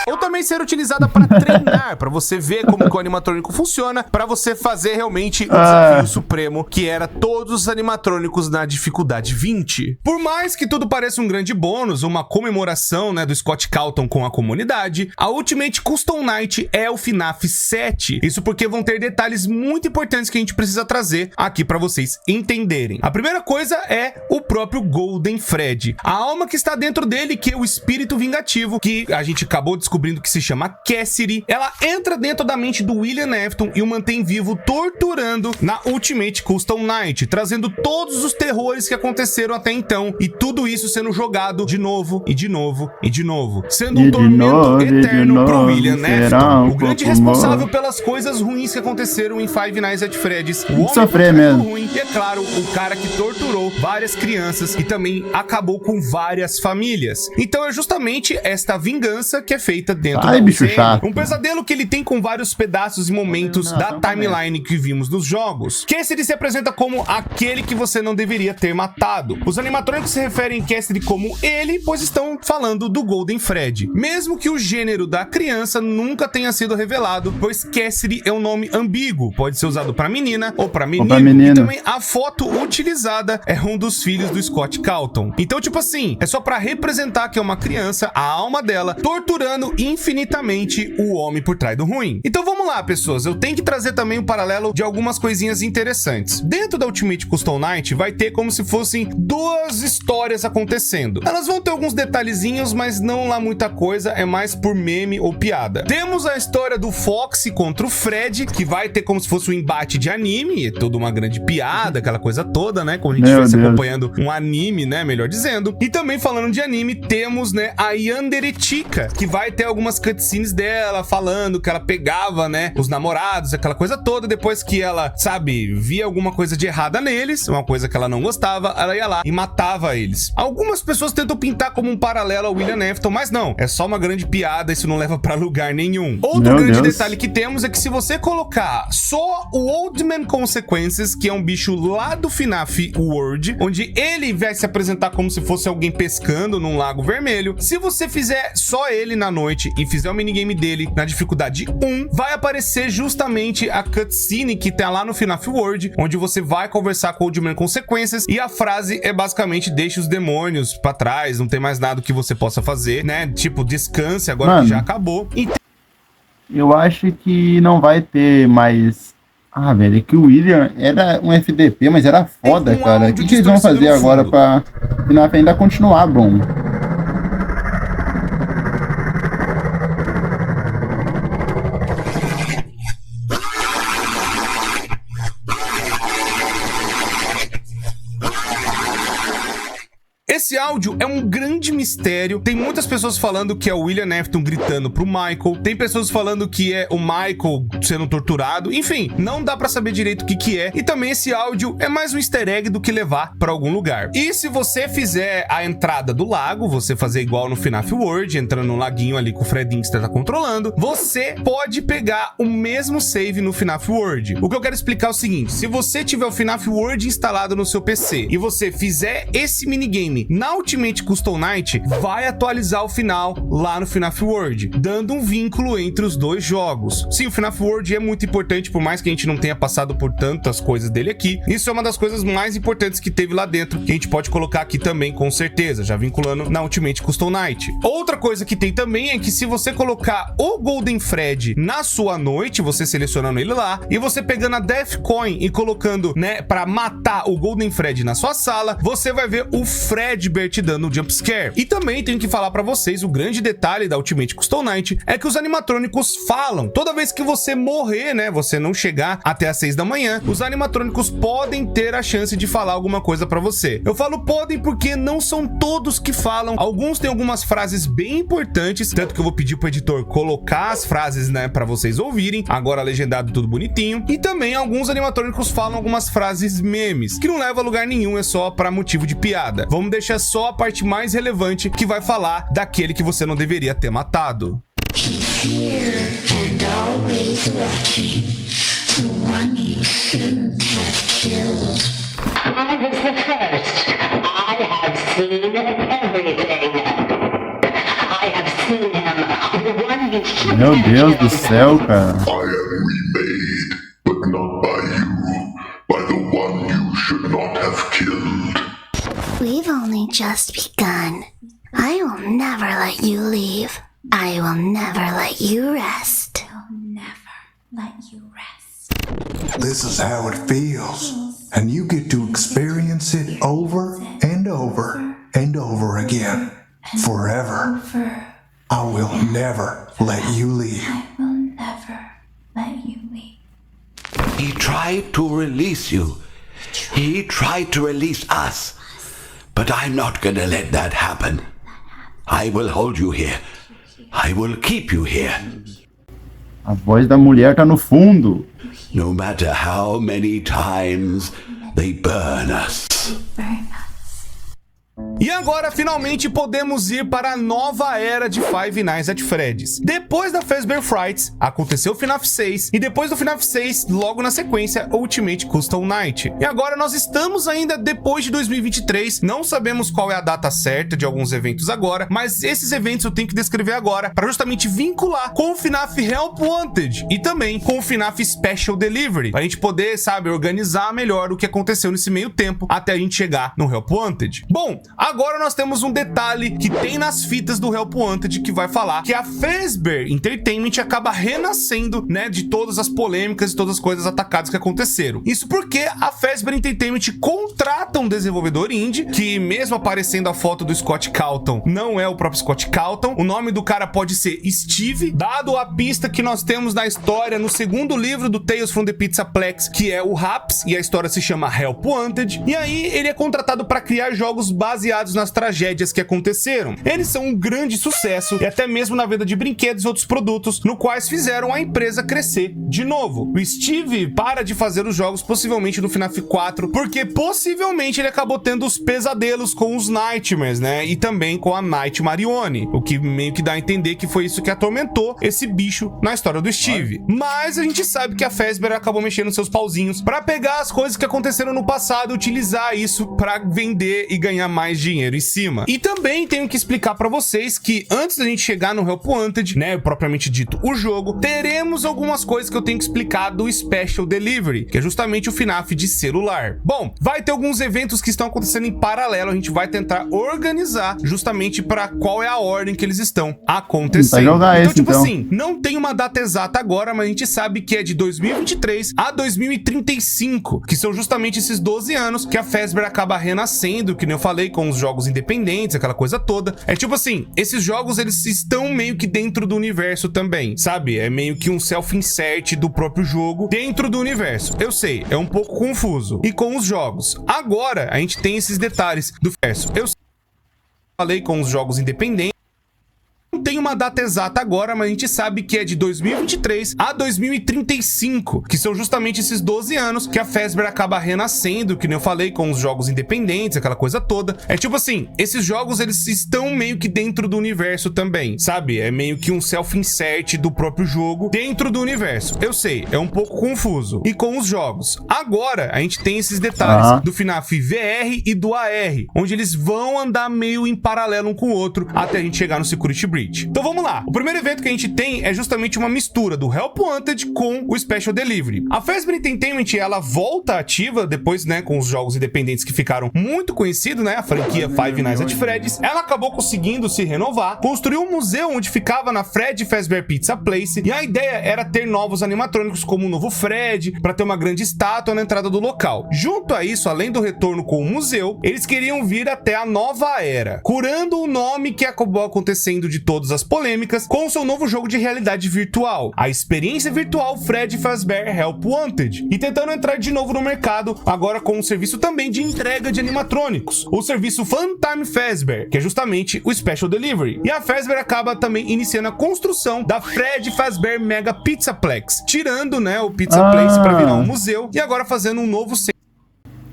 Ou também ser utilizada para treinar, para você ver como que o animatrônico funciona, para você fazer realmente o desafio supremo, que era todos os animatrônicos na dificuldade 20. Por mais que tudo pareça um grande bônus, uma comemoração, né, do Scott Calton com a comunidade, a Ultimate Custom Night é o FNAF 7. Isso porque vão ter detalhes muito importantes que a gente precisa trazer aqui para vocês entenderem. A primeira coisa é o próprio Golden Freddy, a alma que está dentro dele, que é o espírito vingativo, que a gente acabou descobrindo que se chama Cassidy. Ela entra dentro da mente do William Afton e o mantém vivo, torturando na Ultimate Custom Night, trazendo todos os terrores que aconteceram até então, e tudo isso sendo jogado de novo e de novo e de novo, sendo um tormento eterno pro William Afton, o grande responsável pelas coisas ruins que aconteceram em Five Nights at Freddy's, o homem sofrer mesmo ruim, e é claro, o cara que torturou várias crianças e também acabou com várias famílias. Então é justamente esta vingança que é feita dentro da bicho UCM. chato. Um pesadelo que ele tem com vários pedaços e momentos da timeline que vimos nos jogos. Cassidy se apresenta como aquele que você não deveria ter matado. Os animatrônicos se referem a Cassidy como ele, pois estão falando do Golden Freddy. Mesmo que o gênero da criança nunca tenha sido revelado, pois Cassidy é um nome ambíguo, pode ser usado para menina ou para menino. E também a foto utilizada é um dos filhos do Scott Calton. Então, tipo assim, é só para representar que é uma criança, a alma dela, torturando infinitamente o homem por trás do ruim. Então vamos lá, pessoas, eu tenho que trazer também um paralelo de algumas coisinhas interessantes. Dentro da Ultimate Custom Night vai ter como se fossem duas histórias acontecendo. Elas vão ter alguns detalhezinhos, mas não lá muita coisa, é mais por meme ou piada. Temos a história do Foxy contra o Fred, que vai ter como se fosse um embate de anime, é toda uma grande piada, aquela coisa toda, né, como a gente estivesse acompanhando um anime, né, melhor dizendo. E também falando de anime, temos, né, a Yandere Chica, que vai ter algumas cutscenes dela falando que ela pegava, né, os namorados, aquela coisa toda, depois que ela, sabe, via alguma coisa de errada neles, uma coisa que ela não gostava, ela ia lá e matava eles. Algumas pessoas tentam pintar como um paralelo ao William Afton, mas não, é só uma grande piada, isso não leva pra lugar nenhum. Outro grande detalhe que temos é que se você colocar só o Old Man Consequences, que é um bicho lá do FNAF World, onde ele vai se apresentar como se fosse alguém pescando num lago vermelho, se você fizer só ele na noite e fizer o minigame dele na dificuldade 1, vai aparecer justamente a cutscene que tá lá no FNAF World, onde você vai conversar com o Old Man Consequences, e a frase é basicamente: deixe os demônios pra trás, não tem mais nada que você possa fazer, né? Tipo, descanse agora que já acabou. Eu acho que não vai ter mais... velho, é que o William era um FDP, mas era foda, cara. O que eles vão fazer agora pra FNAF ainda continuar bom? Esse áudio é um grande mistério. Tem muitas pessoas falando que é o William Afton gritando pro Michael. Tem pessoas falando que é o Michael sendo torturado. Enfim, não dá pra saber direito o que é. E também esse áudio é mais um easter egg do que levar pra algum lugar. E se você fizer a entrada do lago, você fazer igual no FNAF World, entrando no laguinho ali que o Fredinho está controlando, você pode pegar o mesmo save no FNAF World. O que eu quero explicar é o seguinte: se você tiver o FNAF World instalado no seu PC e você fizer esse minigame na Ultimate Custom Night, vai atualizar o final lá no FNAF World, dando um vínculo entre os dois jogos. Sim, o FNAF World é muito importante, por mais que a gente não tenha passado por tantas coisas dele aqui. Isso é uma das coisas mais importantes que teve lá dentro, que a gente pode colocar aqui também, com certeza, já vinculando na Ultimate Custom Night. Outra coisa que tem também é que se você colocar o Golden Freddy na sua noite, você selecionando ele lá, e você pegando a Death Coin e colocando, né, pra matar o Golden Freddy na sua sala, você vai ver o Fredbear Fazbear te dando um jumpscare. E também tenho que falar pra vocês, o grande detalhe da Ultimate Custom Night é que os animatrônicos falam. Toda vez que você morrer, né, você não chegar até as 6 da manhã, os animatrônicos podem ter a chance de falar alguma coisa pra você. Eu falo podem porque não são todos que falam. Alguns têm algumas frases bem importantes, tanto que eu vou pedir pro editor colocar as frases, né, pra vocês ouvirem, agora legendado tudo bonitinho. E também alguns animatrônicos falam algumas frases memes, que não leva a lugar nenhum, é só pra motivo de piada. Vamos deixar só a parte mais relevante, que vai falar daquele que você não deveria ter matado. Meu Deus do céu, cara. I am remade, but not by you, by the one you should not have killed. We've only just begun. I will never let you leave. I will never let you rest. I'll never let you rest. This is how it feels, and you get to experience it over and over and over again, forever. I will never let you leave. I will never let you leave. He tried to release you. He tried to release us. But I'm not gonna let that happen. I will hold you here. I will keep you here. A voz da mulher tá no fundo. No matter how many times they burn us. E agora, finalmente, podemos ir para a nova era de Five Nights at Freddy's. Depois da Fazbear Frights, aconteceu o FNAF 6, e depois do FNAF 6, logo na sequência, Ultimate Custom Night. E agora nós estamos ainda depois de 2023, não sabemos qual é a data certa de alguns eventos agora, mas esses eventos eu tenho que descrever agora, para justamente vincular com o FNAF Help Wanted, e também com o FNAF Special Delivery, para a gente poder, sabe, organizar melhor o que aconteceu nesse meio tempo, até a gente chegar no Help Wanted. Bom, agora nós temos um detalhe que tem nas fitas do Help Wanted que vai falar que a Fazbear Entertainment acaba renascendo, né, de todas as polêmicas e todas as coisas atacadas que aconteceram. Isso porque a Fazbear Entertainment contrata um desenvolvedor indie, que mesmo aparecendo a foto do Scott Calton, não é o próprio Scott Calton. O nome do cara pode ser Steve, dado a pista que nós temos na história no segundo livro do Tales from the Pizzaplex, que é o Raps, e a história se chama Help Wanted. E aí ele é contratado para criar jogos baseados nas tragédias que aconteceram. Eles são um grande sucesso, e até mesmo na venda de brinquedos e outros produtos, no quais fizeram a empresa crescer de novo. O Steve para de fazer os jogos possivelmente no FNAF 4, porque possivelmente ele acabou tendo os pesadelos com os Nightmares, né? E também com a Night Marione, o que meio que dá a entender que foi isso que atormentou esse bicho na história do Steve. Mas a gente sabe que a Fazbear acabou mexendo seus pauzinhos para pegar as coisas que aconteceram no passado e utilizar isso para vender e ganhar mais dinheiro em cima. E também tenho que explicar para vocês que antes da gente chegar no Help Wanted, né, propriamente dito o jogo, teremos algumas coisas que eu tenho que explicar do Special Delivery, que é justamente o FNAF de celular. Bom, vai ter alguns eventos que estão acontecendo em paralelo, a gente vai tentar organizar justamente para qual é a ordem que eles estão acontecendo. Então, tipo assim, não tem uma data exata agora, mas a gente sabe que é de 2023 a 2035, que são justamente esses 12 anos que a Fazbear acaba renascendo, que nem eu falei, com os jogos independentes, aquela coisa toda. É tipo assim, esses jogos eles estão meio que dentro do universo também, sabe? É meio que um self-insert do próprio jogo dentro do universo. Eu sei, é um pouco confuso. E com os jogos, agora a gente tem esses detalhes do universo. Eu falei com os jogos independentes. Não tem uma data exata agora, mas a gente sabe que é de 2023 a 2035, que são justamente esses 12 anos que a Fazbear acaba renascendo, que nem eu falei, com os jogos independentes, aquela coisa toda. É tipo assim, esses jogos eles estão meio que dentro do universo também, sabe? É meio que um self-insert do próprio jogo dentro do universo. Eu sei, é um pouco confuso. E com os jogos, agora a gente tem esses detalhes do FNAF VR e do AR, onde eles vão andar meio em paralelo um com o outro até a gente chegar no Security Breach. Então Então vamos lá. O primeiro evento que a gente tem é justamente uma mistura do Help Wanted com o Special Delivery. A Fazbear Entertainment, ela volta ativa depois, né, com os jogos independentes que ficaram muito conhecidos, né, a franquia Five Nights at Freddy's. Ela acabou conseguindo se renovar, construiu um museu onde ficava na Fred Fazbear Pizza Place, e a ideia era ter novos animatrônicos como o novo Fred, para ter uma grande estátua na entrada do local. Junto a isso, além do retorno com o museu, eles queriam vir até a nova era, curando o nome que acabou acontecendo de todas as polêmicas com o seu novo jogo de realidade virtual, a experiência virtual Fred Fazbear Help Wanted, e tentando entrar de novo no mercado, agora com um serviço também de entrega de animatrônicos, o serviço Funtime Fazbear, que é justamente o Special Delivery. E a Fazbear acaba também iniciando a construção da Fred Fazbear Mega Pizzaplex, tirando, né, o Pizza Place para virar um museu e agora fazendo um novo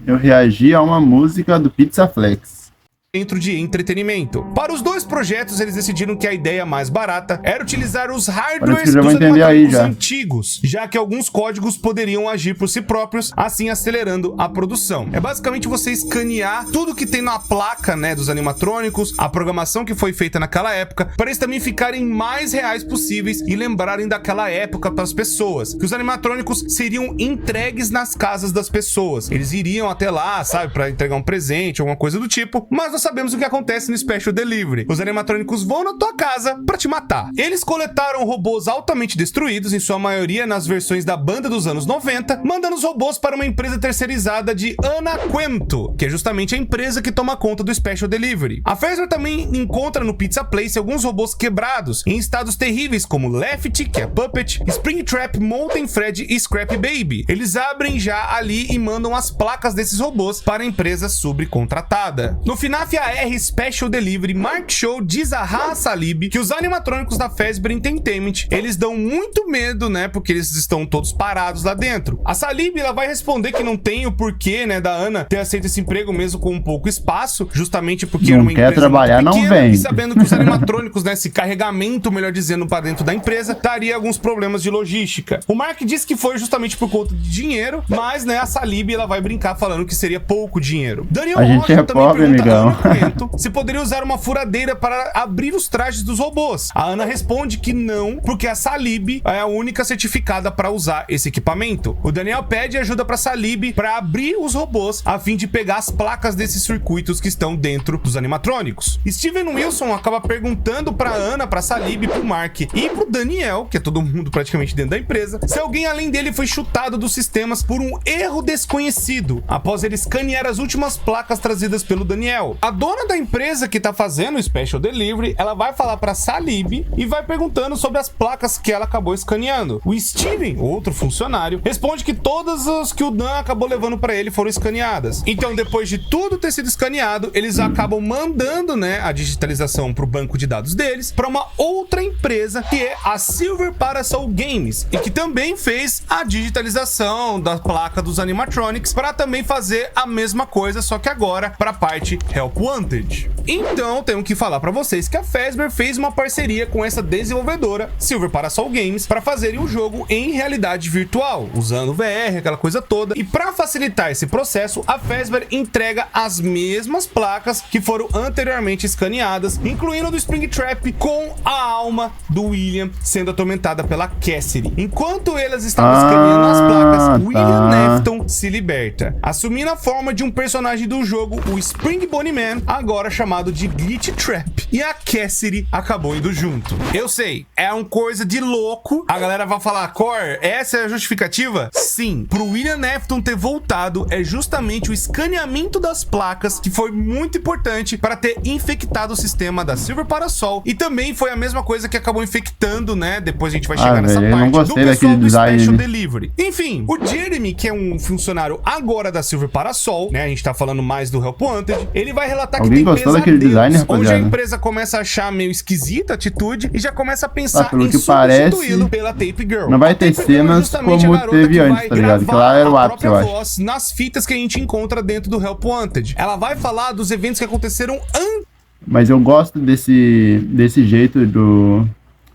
Eu reagi a uma música do Pizza Flex. Centro de entretenimento. Para os dois projetos, eles decidiram que a ideia mais barata era utilizar os hardwares dos animatrônicos antigos, já que alguns códigos poderiam agir por si próprios, assim acelerando a produção. É basicamente você escanear tudo que tem na placa, né, dos animatrônicos, a programação que foi feita naquela época, para eles também ficarem mais reais possíveis e lembrarem daquela época para as pessoas, que os animatrônicos seriam entregues nas casas das pessoas. Eles iriam até lá, sabe, para entregar um presente, alguma coisa do tipo, mas sabemos o que acontece no Special Delivery. Os animatrônicos vão na tua casa pra te matar. Eles coletaram robôs altamente destruídos, em sua maioria nas versões da banda dos anos 90, mandando os robôs para uma empresa terceirizada de Anaquemto, que é justamente a empresa que toma conta do Special Delivery. A Fazbear também encontra no Pizza Place alguns robôs quebrados, em estados terríveis como Lefty, que é Puppet, Springtrap, Molten Fred e Scrap Baby. Eles abrem já ali e mandam as placas desses robôs para a empresa subcontratada. No final, FAR Special Delivery, Mark Show diz a Raha Salib que os animatrônicos da Fazbear Entertainment, eles dão muito medo, né, porque eles estão todos parados lá dentro. A Salib, ela vai responder que não tem o porquê, né, da Ana ter aceito esse emprego mesmo com um pouco espaço, justamente porque era uma empresa trabalhar, muito pequena, não vem. e sabendo que os animatrônicos, né, esse carregamento, melhor dizendo, para dentro da empresa, daria alguns problemas de logística. O Mark disse que foi justamente por conta de dinheiro, mas, né, a Salib, ela vai brincar falando que seria pouco dinheiro. Daniel a gente é pobre, amigão. Se poderia usar uma furadeira para abrir os trajes dos robôs. A Ana responde que não, porque a Salib é a única certificada para usar esse equipamento. O Daniel pede ajuda para Salib para abrir os robôs a fim de pegar as placas desses circuitos que estão dentro dos animatrônicos. Steven Wilson acaba perguntando para Ana, para Salib, para o Mark e para o Daniel, que é todo mundo praticamente dentro da empresa, se alguém além dele foi chutado dos sistemas por um erro desconhecido após ele escanear as últimas placas trazidas pelo Daniel. A dona da empresa que tá fazendo o Special Delivery, ela vai falar pra Salib e vai perguntando sobre as placas que ela acabou escaneando. O Steven, outro funcionário, responde que todas as que o Dan acabou levando pra ele foram escaneadas. Então, depois de tudo ter sido escaneado, eles acabam mandando, né, a digitalização pro banco de dados deles pra uma outra empresa, que é a Silver Parasol Games, e que também fez a digitalização da placa dos animatronics para também fazer a mesma coisa, só que agora pra parte Help Wanted. Então, tenho que falar pra vocês que a Fazbear fez uma parceria com essa desenvolvedora, Silver Parasol Games, para fazerem o jogo em realidade virtual, usando VR, aquela coisa toda. E para facilitar esse processo, a Fazbear entrega as mesmas placas que foram anteriormente escaneadas, incluindo do Springtrap, com a alma do William sendo atormentada pela Cassidy. Enquanto elas estavam escaneando as placas, William Nefton se liberta, assumindo a forma de um personagem do jogo, o Spring Bonnie Man, agora chamado de Glitch Trap, e a Cassidy acabou indo junto. Eu sei, é uma coisa de louco. A galera vai falar, Core, essa é a justificativa? Sim, pro William Nefton ter voltado é justamente o escaneamento das placas que foi muito importante para ter infectado o sistema da Silver Parasol, e também foi a mesma coisa que acabou infectando, né, depois a gente vai chegar nessa parte, do pessoal do Special Delivery. Enfim, o Jeremy, que é um funcionário agora da Silver Parasol, né, a gente tá falando mais do Help Wanted, ele vai relatar que tem pesadelos, onde a empresa começa a achar meio esquisita a atitude e já começa a pensar em substituí-lo pela Tape Girl. Não vai ter cenas como teve antes, tá ligado? Que lá era o ápice, eu acho. Nas fitas que a gente encontra dentro do Help Wanted. Ela vai falar dos eventos que aconteceram antes. Mas eu gosto desse jeito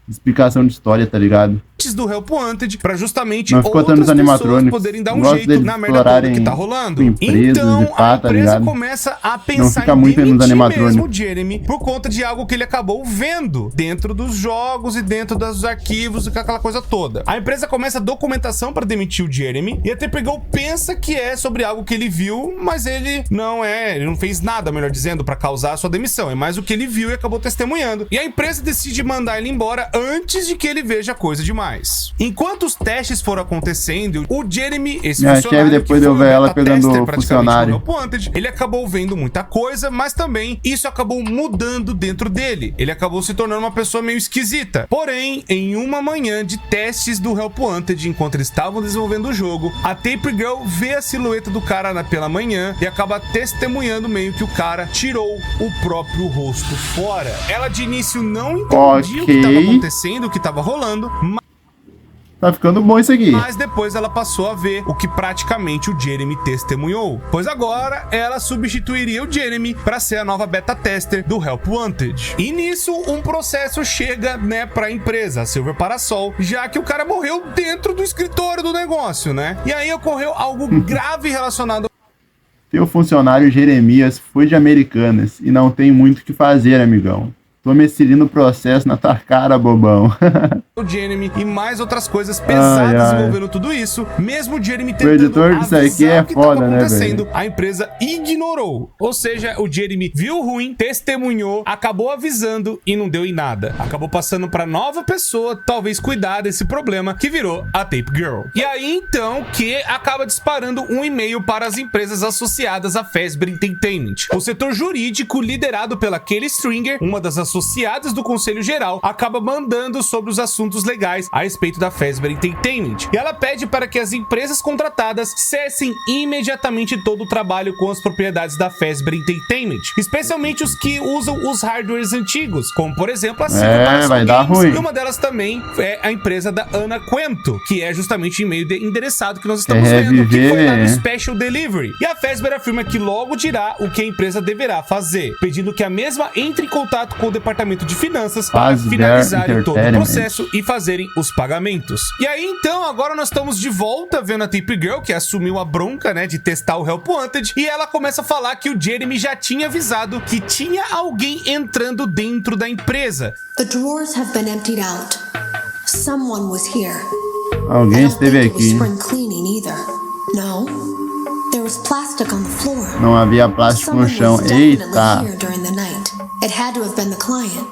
explicação de história, tá ligado? do Help Wanted pra justamente não ficou outras pessoas animatrônicos. poderem dar um Gosto jeito deles na merda toda que tá explorarem, rolando. tipo, empresas Então e pá, a tá empresa ligado? começa a Não pensar fica em muito nos demitir animatrônicos. mesmo o Jeremy por conta de algo que ele acabou vendo dentro dos jogos e dentro dos arquivos e aquela coisa toda. A empresa começa a documentação pra demitir o Jeremy e a TP-Girl pensa que é sobre algo que ele viu, mas ele não fez nada, melhor dizendo, pra causar a sua demissão. É mais o que ele viu e acabou testemunhando. E a empresa decide mandar ele embora antes de que ele veja coisa demais. Enquanto os testes foram acontecendo, o Jeremy, esse Minha funcionário chefe depois que foi deu um ela beta pegando tester o praticamente funcionário. no Help Wanted, ele acabou vendo muita coisa, mas também isso acabou mudando dentro dele. Ele acabou se tornando uma pessoa meio esquisita. Porém, em uma manhã de testes do Help Wanted, enquanto eles estavam desenvolvendo o jogo, a Tape Girl vê a silhueta do cara pela manhã e acaba testemunhando meio que o cara tirou o próprio rosto fora. Ela de início não entendia o que estava acontecendo, o que estava rolando, Tá ficando bom isso aqui. mas depois ela passou a ver o que praticamente o Jeremy testemunhou, pois agora ela substituiria o Jeremy para ser a nova beta tester do Help Wanted. E nisso um processo chega, pra empresa, a Silver Parasol, já que o cara morreu dentro do escritório do negócio, E aí ocorreu algo grave relacionado Teu funcionário Jeremias foi de Americanas e não tem muito o que fazer, amigão. Tô me inserindo no processo na tua cara, bobão. o Jeremy e mais outras coisas pesadas envolvendo tudo isso, mesmo o Jeremy tentando editor disso aqui é avisar o que tava foda, né, acontecendo, velho? a empresa ignorou. Ou seja, o Jeremy viu ruim, testemunhou, acabou avisando e não deu em nada. Acabou passando pra nova pessoa, talvez cuidar desse problema, que virou a Tape Girl. E aí, então, que acaba disparando um e-mail para as empresas associadas à Fazbear Entertainment. O setor jurídico, liderado pela Kelly Stringer, uma das associadas do Conselho Geral, acaba mandando sobre os assuntos legais a respeito da Fazbear Entertainment. E ela pede para que as empresas contratadas cessem imediatamente todo o trabalho com as propriedades da Fazbear Entertainment, especialmente os que usam os hardwares antigos, como por exemplo a Silver Parasol vai dar Games, ruim. e uma delas também é a empresa da Ana Quento, que é justamente o e-mail endereçado que nós estamos vendo, que foi lá no Special Delivery. E a Fazbear afirma que logo dirá o que a empresa deverá fazer, pedindo que a mesma entre em contato com o departamento de finanças para finalizarem todo o processo e fazerem os pagamentos. E aí então, agora nós estamos de volta vendo a Tape Girl, que assumiu a bronca, de testar o Help Wanted, e ela começa a falar que o Jeremy já tinha avisado que tinha alguém entrando dentro da empresa. The drawers have been emptied out. Someone was here. Alguém esteve aqui. Spring cleaning either. No. There was plastic on the floor. Não havia plástico no chão. Eita. During the night. It had to have been the client.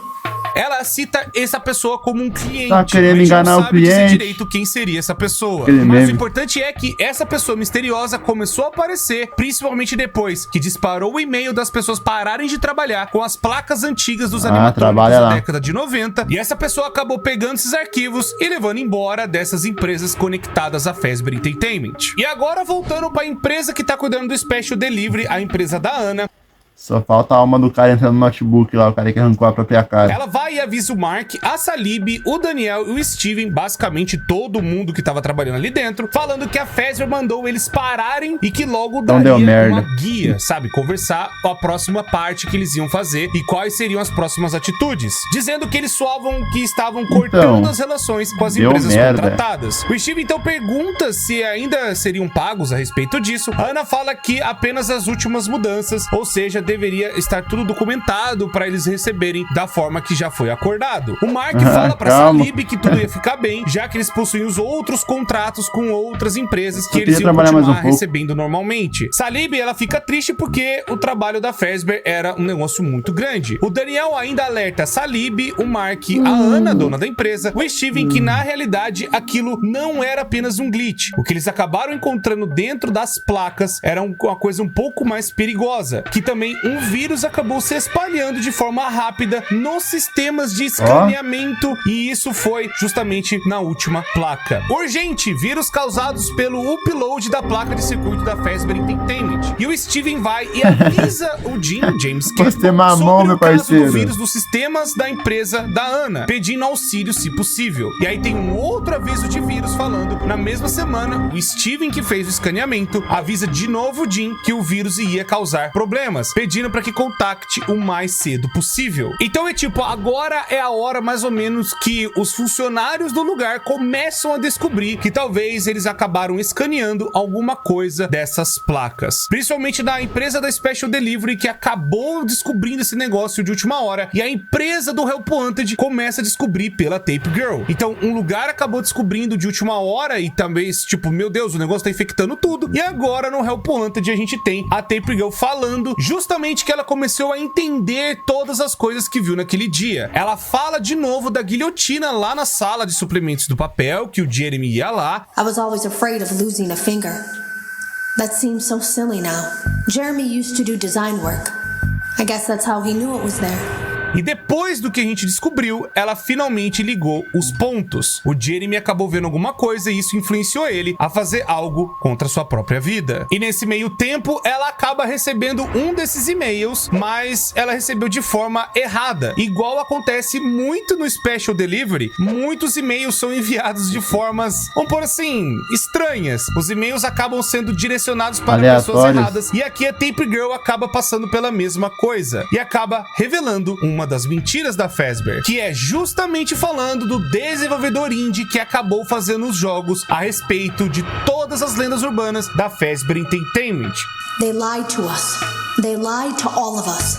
Ela cita essa pessoa como um cliente, tá querendo mas enganar não o sabe dizer cliente direito quem seria essa pessoa. Aquele Mas meme. o importante é que essa pessoa misteriosa começou a aparecer, principalmente depois que disparou o e-mail das pessoas pararem de trabalhar com as placas antigas dos animatrônicos trabalha da lá. década de 90, e essa pessoa acabou pegando esses arquivos e levando embora dessas empresas conectadas à Fazbear Entertainment. E agora voltando para a empresa que tá cuidando do Special Delivery, a empresa da Ana. Só falta a alma do cara entrando no notebook lá, o cara que arrancou a própria cara. Ela vai e avisa o Mark, a Salib, o Daniel e o Steven, basicamente todo mundo que tava trabalhando ali dentro, falando que a Fazbear mandou eles pararem e que logo Então deu daria merda. uma guia, conversar a próxima parte que eles iam fazer e quais seriam as próximas atitudes, dizendo que eles estavam cortando as relações com as deu empresas merda. contratadas. O Steven então pergunta se ainda seriam pagos a respeito disso. A Ana fala que apenas as últimas mudanças, ou seja, deveria estar tudo documentado para eles receberem da forma que já foi acordado. O Mark fala pra Salib que tudo ia ficar bem, já que eles possuem os outros contratos com outras empresas que eles iam continuar recebendo normalmente. Salib, ela fica triste porque o trabalho da Fazbear era um negócio muito grande. O Daniel ainda alerta Salib, o Mark, a Ana, dona da empresa, o Steven, que na realidade aquilo não era apenas um glitch. O que eles acabaram encontrando dentro das placas era uma coisa um pouco mais perigosa, que também um vírus acabou se espalhando de forma rápida nos sistemas de escaneamento, e isso foi justamente na última placa. Urgente, vírus causados pelo upload da placa de circuito da Fazbear Entertainment. E o Steven vai e avisa o James Campbell sobre o caso do vírus dos sistemas da empresa da Ana, pedindo auxílio se possível. E aí tem um outro aviso de vírus falando, na mesma semana, o Steven, que fez o escaneamento, avisa de novo o Jim que o vírus ia causar problemas, pedindo para que contacte o mais cedo possível. Então é tipo, agora é a hora mais ou menos que os funcionários do lugar começam a descobrir que talvez eles acabaram escaneando alguma coisa dessas placas. Principalmente da empresa da Special Delivery, que acabou descobrindo esse negócio de última hora, e a empresa do Help Wanted começa a descobrir pela Tape Girl. Então um lugar acabou descobrindo de última hora e também, tipo, meu Deus, o negócio tá infectando tudo. E agora no Help Wanted a gente tem a Tape Girl falando justamente que ela começou a entender todas as coisas que viu naquele dia. Ela fala de novo da guilhotina lá na sala de suplementos do papel, que o Jeremy ia lá. I was always afraid of losing a finger. That seems so silly now. Jeremy used to do design work. I guess that's how he knew it was there. E depois do que a gente descobriu, ela finalmente ligou os pontos. O Jeremy acabou vendo alguma coisa e isso influenciou ele a fazer algo contra sua própria vida. E nesse meio tempo, ela acaba recebendo um desses e-mails, mas ela recebeu de forma errada. Igual acontece muito no Special Delivery, muitos e-mails são enviados de formas, vamos por assim, estranhas. Os e-mails acabam sendo direcionados para pessoas erradas. E aqui a Tape Girl acaba passando pela mesma coisa e acaba revelando uma das mentiras da Fazbear, que é justamente falando do desenvolvedor indie que acabou fazendo os jogos a respeito de todas as lendas urbanas da Fazbear Entertainment. They lied to us. They lied to all of us.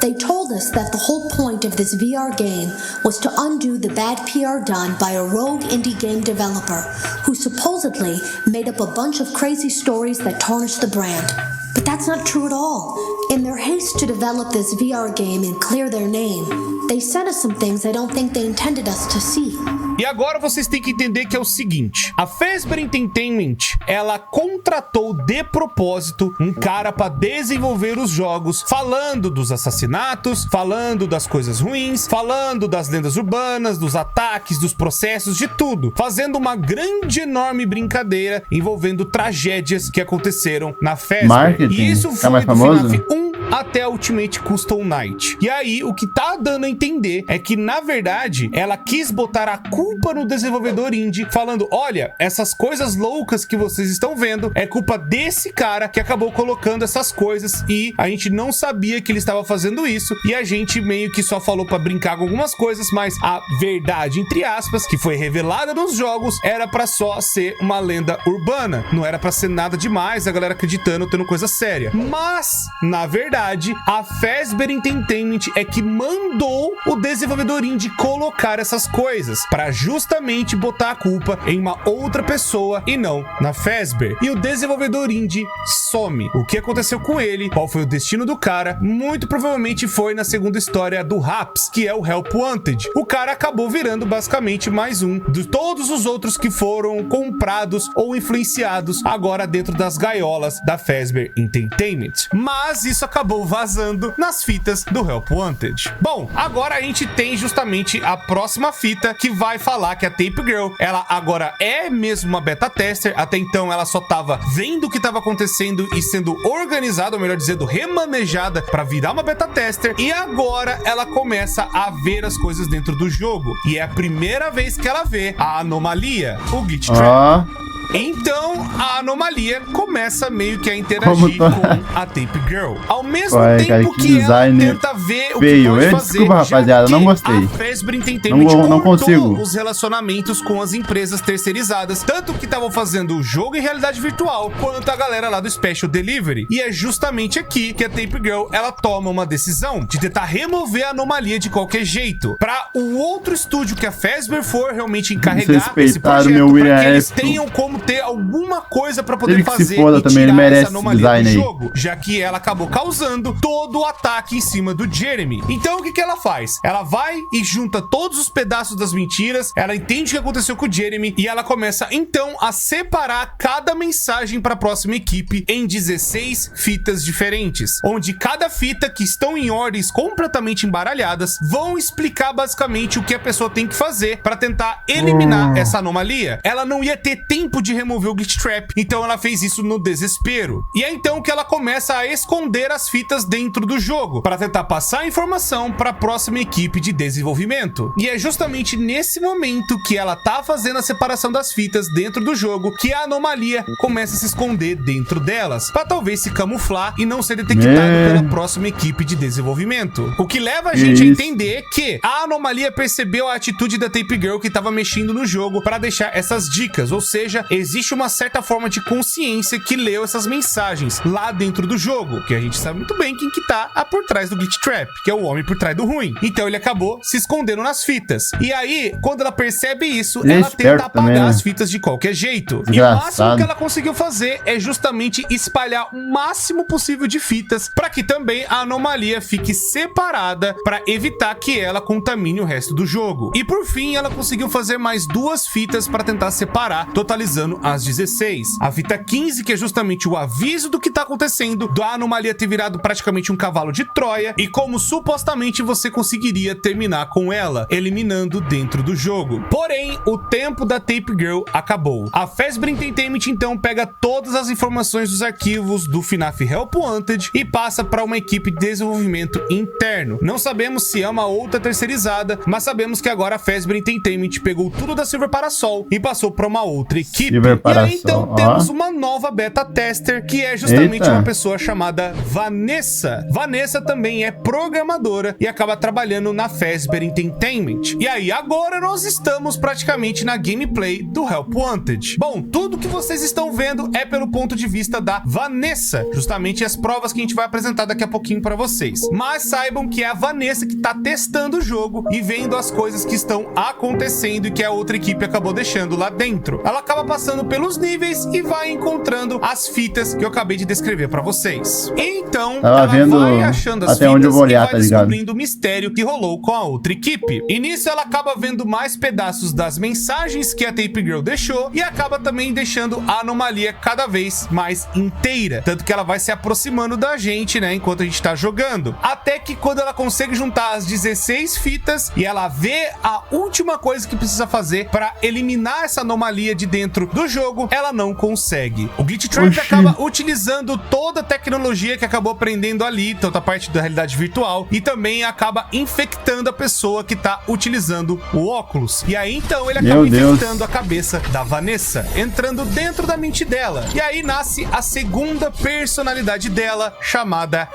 They told us that the whole point of this VR game was to undo the bad PR done by a rogue indie game developer who supposedly made up a bunch of crazy stories that tarnished the brand. But that's not true at all. In their haste to develop this VR game and clear their name, they sent us some things I don't think they intended us to see. E agora vocês têm que entender que é o seguinte: a Fazbear Entertainment, ela contratou de propósito um cara para desenvolver os jogos, falando dos assassinatos, falando das coisas ruins, falando das lendas urbanas, dos ataques, dos processos, de tudo, fazendo uma grande, enorme brincadeira envolvendo tragédias que aconteceram na Fazbear. E isso foi do FNAF 1 até a Ultimate Custom Night. E aí, o que tá dando a entender é que, na verdade, ela quis botar a culpa no desenvolvedor indie, falando, olha, essas coisas loucas que vocês estão vendo é culpa desse cara que acabou colocando essas coisas e a gente não sabia que ele estava fazendo isso e a gente meio que só falou pra brincar com algumas coisas, mas a verdade, entre aspas, que foi revelada nos jogos, era pra só ser uma lenda urbana. Não era pra ser nada demais, a galera acreditando, tendo coisa séria. Mas, na verdade, a Fazbear Entertainment é que mandou o desenvolvedor indie colocar essas coisas para justamente botar a culpa em uma outra pessoa e não na Fazbear. E o desenvolvedor indie some. O que aconteceu com ele? Qual foi o destino do cara? Muito provavelmente foi na segunda história do Raps, que é o Help Wanted. O cara acabou virando basicamente mais um de todos os outros que foram comprados ou influenciados agora dentro das gaiolas da Fazbear Entertainment. Mas isso acabou vazando nas fitas do Help Wanted. Bom, agora a gente tem justamente a próxima fita que vai falar que a Tape Girl, ela agora é mesmo uma beta tester. Até então ela só tava vendo o que tava acontecendo e sendo organizada, ou melhor dizendo, remanejada para virar uma beta tester. E agora ela começa a ver as coisas dentro do jogo. E é a primeira vez que ela vê a anomalia, o Glitch Trap. Então, a anomalia começa meio que a interagir com a Tape Girl. Ao mesmo tempo que ela tenta ver o que pode fazer, desculpa, rapaziada, não gostei. A Fazbear Entertainment não consigo. os relacionamentos com as empresas terceirizadas, tanto que estavam fazendo o jogo em realidade virtual, quanto a galera lá do Special Delivery. E é justamente aqui que a Tape Girl, ela toma uma decisão de tentar remover a anomalia de qualquer jeito, para o outro estúdio que a Fazbear for realmente encarregar esse projeto, para que eles tenham como ter alguma coisa para poder fazer e tirar essa anomalia do jogo, já que ela acabou causando todo o ataque em cima do Jeremy. Então o que ela faz? Ela vai e junta todos os pedaços das mentiras, ela entende o que aconteceu com o Jeremy e ela começa então a separar cada mensagem para a próxima equipe em 16 fitas diferentes, onde cada fita, que estão em ordens completamente embaralhadas, vão explicar basicamente o que a pessoa tem que fazer para tentar eliminar essa anomalia. Ela não ia ter tempo de de remover o Glitch Trap, então ela fez isso no desespero. E é então que ela começa a esconder as fitas dentro do jogo, para tentar passar a informação para a próxima equipe de desenvolvimento. E é justamente nesse momento que ela tá fazendo a separação das fitas dentro do jogo que a anomalia começa a se esconder dentro delas, para talvez se camuflar e não ser detectado pela próxima equipe de desenvolvimento. O que leva a gente a entender que a anomalia percebeu a atitude da Tape Girl que estava mexendo no jogo para deixar essas dicas, ou seja, existe uma certa forma de consciência que leu essas mensagens lá dentro do jogo, que a gente sabe muito bem quem que tá por trás do Glitch Trap, que é o homem por trás do ruim. Então ele acabou se escondendo nas fitas. E aí, quando ela percebe isso, ela tenta apagar as fitas de qualquer jeito. E o máximo que ela conseguiu fazer é justamente espalhar o máximo possível de fitas para que também a anomalia fique separada para evitar que ela contamine o resto do jogo. E por fim, ela conseguiu fazer mais 2 fitas para tentar separar, totalizando as 16. A fita 15, que é justamente o aviso do que tá acontecendo, da anomalia ter virado praticamente um cavalo de Troia, e como supostamente você conseguiria terminar com ela, eliminando dentro do jogo. Porém, o tempo da Tape Girl acabou. A Fazbear Entertainment então pega todas as informações dos arquivos do FNAF Help Wanted e passa para uma equipe de desenvolvimento interno. Não sabemos se é uma outra terceirizada, mas sabemos que agora a Fazbear Entertainment pegou tudo da Silver Parasol e passou para uma outra equipe. E aí então temos uma nova beta tester, que é justamente uma pessoa chamada Vanessa. Vanessa também é programadora e acaba trabalhando na Fazbear Entertainment. E aí agora nós estamos praticamente na gameplay do Help Wanted. Bom, tudo que vocês estão vendo é pelo ponto de vista da Vanessa, justamente as provas que a gente vai apresentar daqui a pouquinho para vocês. Mas saibam que é a Vanessa que tá testando o jogo e vendo as coisas que estão acontecendo e que a outra equipe acabou deixando lá dentro. Ela acaba passando pelos níveis e vai encontrando as fitas que eu acabei de descrever para vocês. Então, ela vai achando as fitas e vai descobrindo o mistério que rolou com a outra equipe. E nisso ela acaba vendo mais pedaços das mensagens que a Tape Girl deixou e acaba também deixando a anomalia cada vez mais inteira. Tanto que ela vai se aproximando da gente, né, enquanto a gente tá jogando. Até que quando ela consegue juntar as 16 fitas e ela vê a última coisa que precisa fazer para eliminar essa anomalia de dentro do jogo, ela não consegue. O Glitch Trap acaba utilizando toda a tecnologia que acabou aprendendo ali, tanto a parte da realidade virtual, e também acaba infectando a pessoa que tá utilizando o óculos. E aí então ele acaba infectando a cabeça da Vanessa, entrando dentro da mente dela. E aí nasce a segunda personalidade dela, chamada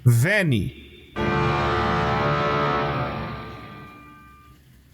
Vanny.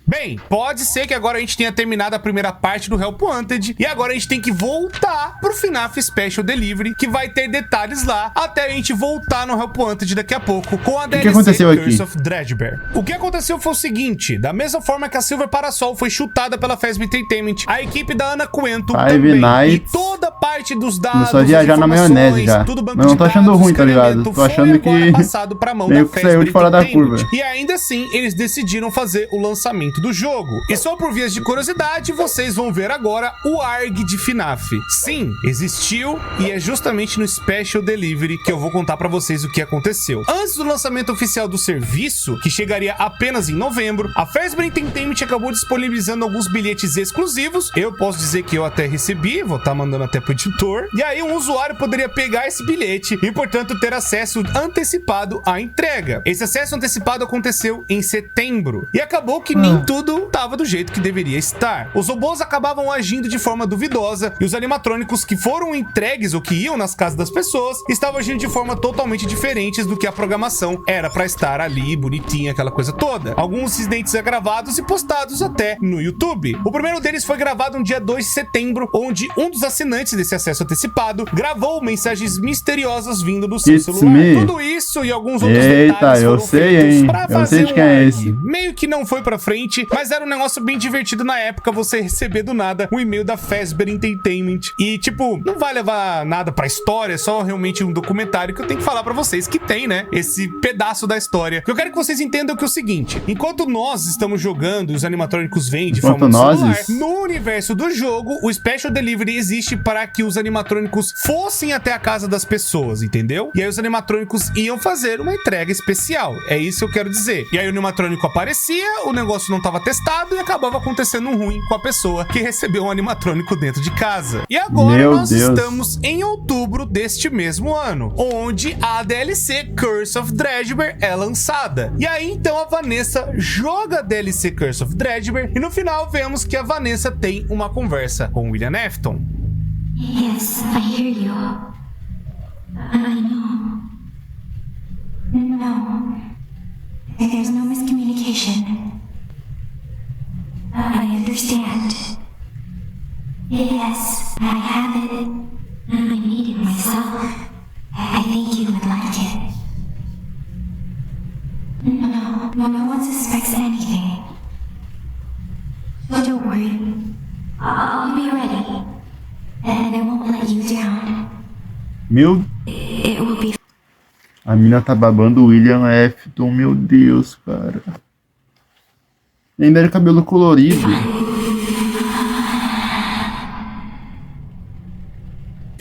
Bem, pode ser que agora a gente tenha terminado a primeira parte do Help Wanted e agora a gente tem que voltar pro FNAF Special Delivery, que vai ter detalhes lá, até a gente voltar no Help Wanted daqui a pouco com a DLC Curse of Dredgebear. O que aconteceu foi o seguinte: da mesma forma que a Silver Parasol foi chutada pela Fazbear Entertainment, a equipe da Ana Coento também, e toda parte dos dados, começou a viajar na maionese já. Tudo banco. Mas não tô achando ruim, tá ligado? Tô achando que passado pra mão meio que saiu de fora da curva. E ainda assim, eles decidiram fazer o lançamento do jogo. E só por vias de curiosidade, vocês vão ver agora o ARG de FNAF. Sim, existiu e é justamente no Special Delivery que eu vou contar pra vocês o que aconteceu. Antes do lançamento oficial do serviço, que chegaria apenas em novembro, a Fazbear Entertainment acabou disponibilizando alguns bilhetes exclusivos. Eu posso dizer que eu até recebi, vou estar mandando até pro editor. E aí um usuário poderia pegar esse bilhete e, portanto, ter acesso antecipado à entrega. Esse acesso antecipado aconteceu em setembro. E acabou que nem tudo tava do jeito que deveria estar. Os robôs acabavam agindo de forma duvidosa e os animatrônicos que foram entregues ou que iam nas casas das pessoas estavam agindo de forma totalmente diferentes do que a programação era pra estar ali, bonitinha, aquela coisa toda. Alguns incidentes gravados e postados até no YouTube. O primeiro deles foi gravado no dia 2 de setembro, onde um dos assinantes desse acesso antecipado gravou mensagens misteriosas vindo do seu celular. Tudo isso e alguns outros detalhes foram feitos pra fazer um ARG. Meio que não foi pra frente, mas era um negócio bem divertido na época você receber do nada um e-mail da Fazbear Entertainment. E tipo, não vai levar nada pra história, é só realmente um documentário que eu tenho que falar pra vocês que tem, né, esse pedaço da história. Eu quero que vocês entendam que é o seguinte: enquanto nós estamos jogando e os animatrônicos vêm de forma celular, no universo do jogo, o Special Delivery existe para que os animatrônicos fossem até a casa das pessoas, entendeu? E aí os animatrônicos iam fazer uma entrega especial. É isso que eu quero dizer. E aí o animatrônico aparecia, o negócio não tava tava testado e acabava acontecendo um ruim com a pessoa que recebeu um animatrônico dentro de casa. E agora Meu nós Deus. estamos em outubro deste mesmo ano, onde a DLC Curse of Dredgeber é lançada. E aí então a Vanessa joga a DLC Curse of Dredgeber e no final vemos que a Vanessa tem uma conversa com William Afton. Yes, I hear you. I know. No. There's no miscommunication. I understand. Yes, I have it. I need it myself. I think you would like it. No one suspects anything. Don't worry. I'll be ready. And I won't let you down. Meu... It will be... A mina tá babando o William Afton, meu Deus, cara. E ainda de cabelo colorido.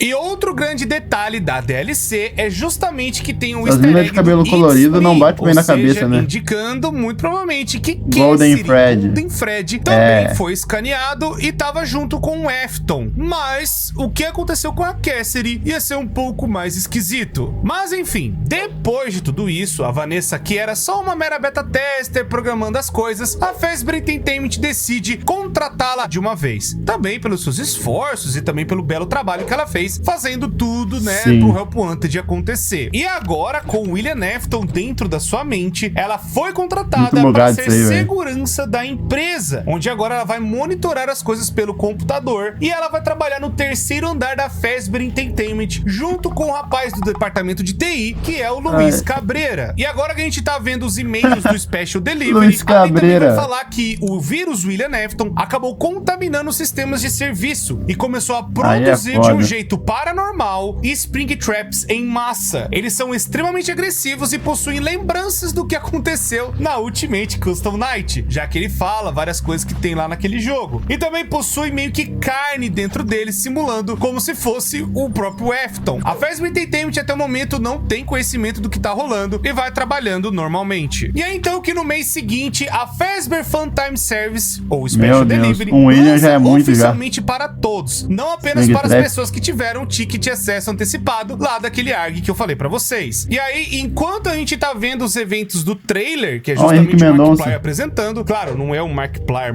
E outro grande detalhe da DLC é justamente que tem um As easter minas de egg cabelo do colorido It's não Me, bate bem ou na seja, cabeça, né? indicando muito provavelmente que Golden Cassidy, Fred. Golden Fred também É. foi escaneado e tava junto com o Afton. Mas o que aconteceu com a Cassidy ia ser um pouco mais esquisito. Mas enfim, depois de tudo isso, a Vanessa, que era só uma mera beta tester programando as coisas, a Fazbear Entertainment decide contratá-la de uma vez. Também pelos seus esforços e também pelo belo trabalho que ela fez, fazendo tudo, né, Sim. pro Help Wanted acontecer. E agora, com o William Afton dentro da sua mente, ela foi contratada Muito para bugado ser isso aí, velho. segurança da empresa, onde agora ela vai monitorar as coisas pelo computador e ela vai trabalhar no terceiro andar da Fazbear Entertainment, junto com o rapaz do departamento de TI, que é o Luiz Cabreira. E agora que a gente tá vendo os e-mails do Special Delivery, Luiz a também Cabreira. vai falar que o vírus William Afton acabou contaminando os sistemas de serviço e começou a Aí é produzir de um foda. jeito paranormal e Springtraps em massa. Eles são extremamente agressivos e possuem lembranças do que aconteceu na Ultimate Custom Night, já que ele fala várias coisas que tem lá naquele jogo. E também possui meio que carne dentro dele, simulando como se fosse o próprio Afton. A Fazbear Entertainment até o momento não tem conhecimento do que tá rolando e vai trabalhando normalmente. E é então que no mês seguinte, a Fazbear Funtime Service, ou Special Meu Deus, Delivery, um William lança já é muito já. oficialmente para todos, não apenas Spring para as Trap. pessoas que tiveram ticket de acesso antecipado lá daquele ARG que eu falei pra vocês. E aí, enquanto a gente tá vendo os eventos do trailer, que é Ó, o Henrique justamente o Mendonça. Markiplier apresentando, claro, não é o Markiplier,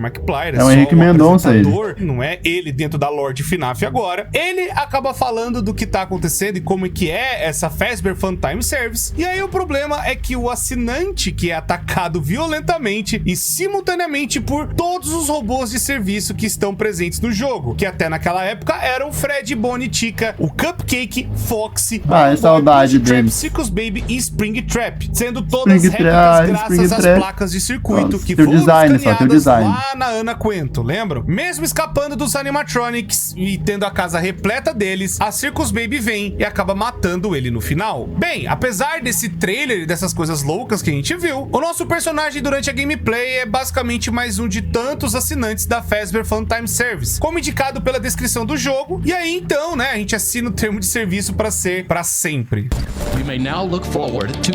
É só o Henrique um Mendonça, apresentador, não é ele dentro da lore de FNAF agora. Ele acaba falando do que tá acontecendo e como é que é essa Fazbear Funtime Service. E aí o problema é que o assinante, que é atacado violentamente e simultaneamente por todos os robôs de serviço que estão presentes no jogo, que até naquela época eram Fred, Bonnie, Chica, o Cupcake, Foxy, Ah, é saudade Trap, deles. Circus Baby e Springtrap, sendo todas Springtrap, réplicas graças às Springtrap. placas de circuito Nossa, que tem o foram design, só tem o escaneadas design. lá na Ana Quento, lembram? Mesmo escapando dos animatronics e tendo a casa repleta deles, a Circus Baby vem e acaba matando ele no final. Bem, apesar desse trailer e dessas coisas loucas que a gente viu, o nosso personagem durante a gameplay é basicamente mais um de tantos assinantes da Fazbear Funtime Service, como indicado pela descrição do jogo. E aí então, né, a gente assina o termo de serviço para ser para sempre. You may now look forward to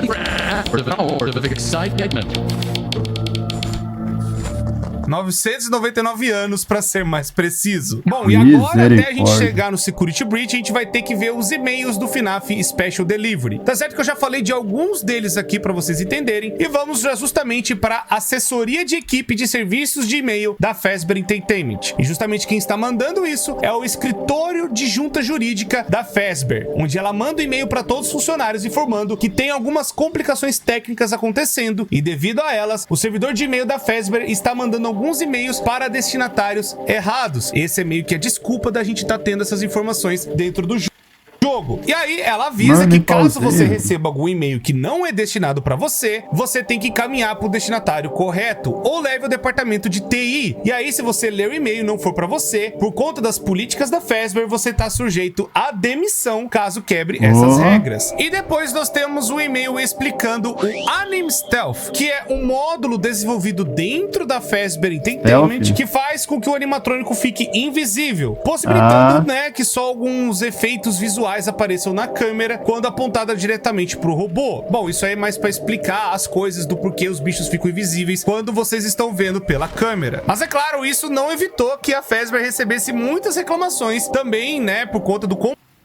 the excitement. 999 anos, pra ser mais preciso. Bom, e agora, até a gente Misericórdia. chegar no Security Breach, a gente vai ter que ver os e-mails do FNAF Special Delivery. Tá certo que eu já falei de alguns deles aqui pra vocês entenderem, e vamos já justamente pra assessoria de equipe de serviços de e-mail da Fazbear Entertainment. E justamente quem está mandando isso é o escritório de junta jurídica da Fazbear, onde ela manda um e-mail pra todos os funcionários informando que tem algumas complicações técnicas acontecendo, e devido a elas, o servidor de e-mail da Fazbear está mandando alguns e-mails para destinatários errados. Esse é meio que a desculpa da gente estar tendo essas informações dentro do jogo. E aí ela avisa Mano, que me caso pausei. você receba algum e-mail que não é destinado para você, você tem que encaminhar para o destinatário correto ou leve ao departamento de TI. E aí, se você ler o e-mail e não for para você, por conta das políticas da Fazbear, você tá sujeito à demissão caso quebre essas regras. E depois nós temos um e-mail explicando o Anim Stealth, que é um módulo desenvolvido dentro da Fazbear Entertainment Stealth? que faz com que o animatrônico fique invisível, possibilitando, né, que só alguns efeitos visuais apareçam na câmera quando apontada diretamente pro robô. Bom, isso aí é mais pra explicar as coisas do porquê os bichos ficam invisíveis quando vocês estão vendo pela câmera. Mas é claro, isso não evitou que a Fazbear recebesse muitas reclamações também, né, por conta do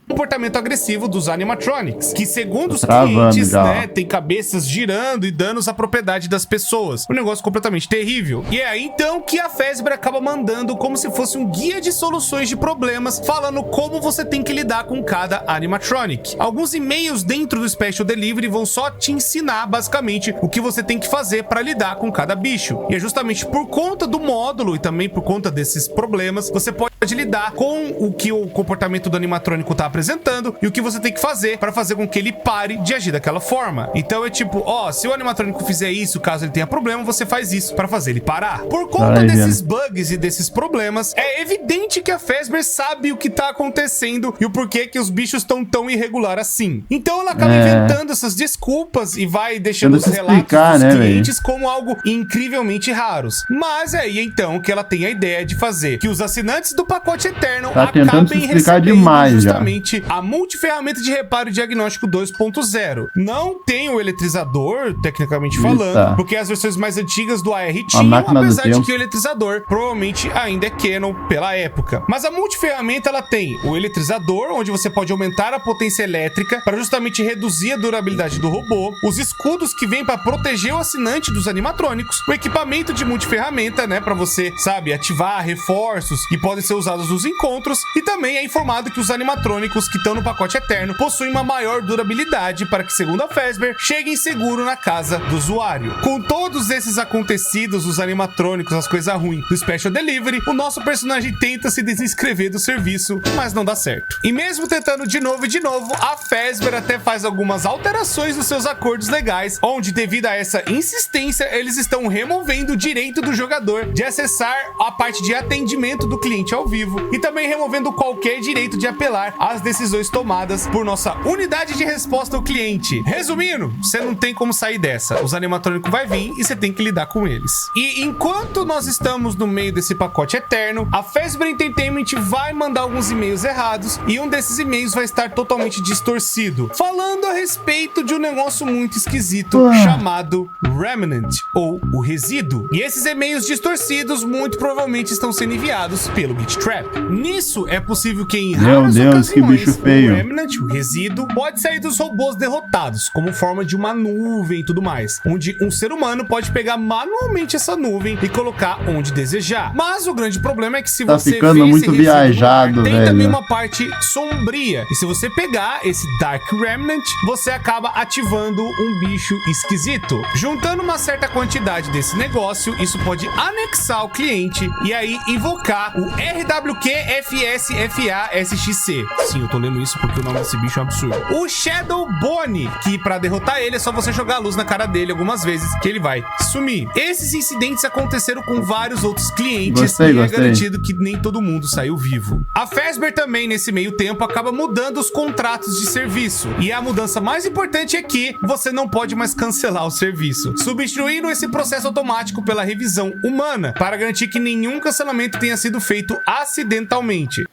comportamento agressivo dos animatronics, que segundo os clientes, né, tem cabeças girando e danos à propriedade das pessoas. Um negócio completamente terrível. E é aí então que a Fazbear acaba mandando como se fosse um guia de soluções de problemas, falando como você tem que lidar com cada animatronic. Alguns e-mails dentro do Special Delivery vão só te ensinar basicamente o que você tem que fazer para lidar com cada bicho. E é justamente por conta do módulo e também por conta desses problemas, você pode lidar com o que o comportamento do animatrônico tá apresentando e o que você tem que fazer para fazer com que ele pare de agir daquela forma. Então é tipo, ó, se o animatrônico fizer isso, caso ele tenha problema, você faz isso para fazer ele parar. Por conta desses bugs e desses problemas, é evidente que a Fazbear sabe o que tá acontecendo e o porquê que os bichos estão tão irregular assim. Então ela acaba inventando essas desculpas e vai deixando os relatos dos clientes como algo incrivelmente raros. Mas é aí então que ela tem a ideia de fazer que os assinantes do pacote Eterno acabem recebendo justamente a multiferramenta de reparo e diagnóstico 2.0. Não tem o eletrizador, tecnicamente falando, porque as versões mais antigas do AR tinham, apesar de que o eletrizador provavelmente ainda é canon pela época. Mas a multiferramenta, ela tem o eletrizador, onde você pode aumentar a potência elétrica para justamente reduzir a durabilidade do robô, os escudos que vêm para proteger o assinante dos animatrônicos, o equipamento de multiferramenta, né, para você, sabe, ativar reforços que podem ser usados nos encontros, e também é informado que os animatrônicos que estão no pacote Eterno possuem uma maior durabilidade para que, segundo a Fazbear, cheguem seguro na casa do usuário. Com todos esses acontecidos, os animatrônicos, as coisas ruins do Special Delivery, o nosso personagem tenta se desinscrever do serviço, mas não dá certo. E mesmo tentando de novo e de novo, a Fazbear até faz algumas alterações nos seus acordos legais, onde, devido a essa insistência, eles estão removendo o direito do jogador de acessar a parte de atendimento do cliente ao vivo e também removendo qualquer direito de apelar às decisões tomadas por nossa unidade de resposta ao cliente. Resumindo, você não tem como sair dessa. Os animatrônicos vai vir e você tem que lidar com eles. E enquanto nós estamos no meio desse pacote Eterno, a Fazbear Entertainment vai mandar alguns e-mails errados e um desses e-mails vai estar totalmente distorcido, falando a respeito de um negócio muito esquisito chamado Remnant, ou o resíduo. E esses e-mails distorcidos muito provavelmente estão sendo enviados pelo Git Trap. Nisso, é possível que em raras ocasiões, o Remnant, o resíduo, pode sair dos robôs derrotados, como forma de uma nuvem e tudo mais, onde um ser humano pode pegar manualmente essa nuvem e colocar onde desejar. Mas o grande problema é que se você ficando muito viajado, tem também uma parte sombria, e se você pegar esse Dark Remnant, você acaba ativando um bicho esquisito. Juntando uma certa quantidade desse negócio, isso pode anexar o cliente e aí invocar o RWQFSFASXC. Sim, eu tô lendo isso porque o nome desse bicho é um absurdo. O Shadow Bone, que pra derrotar ele é só você jogar a luz na cara dele algumas vezes que ele vai sumir. Esses incidentes aconteceram com vários outros clientes e é garantido que nem todo mundo saiu vivo. A Fazbear também, nesse meio tempo, acaba mudando os contratos de serviço. E a mudança mais importante é que você não pode mais cancelar o serviço, substituindo esse processo automático pela revisão humana, para garantir que nenhum cancelamento tenha sido feito acidentalmente.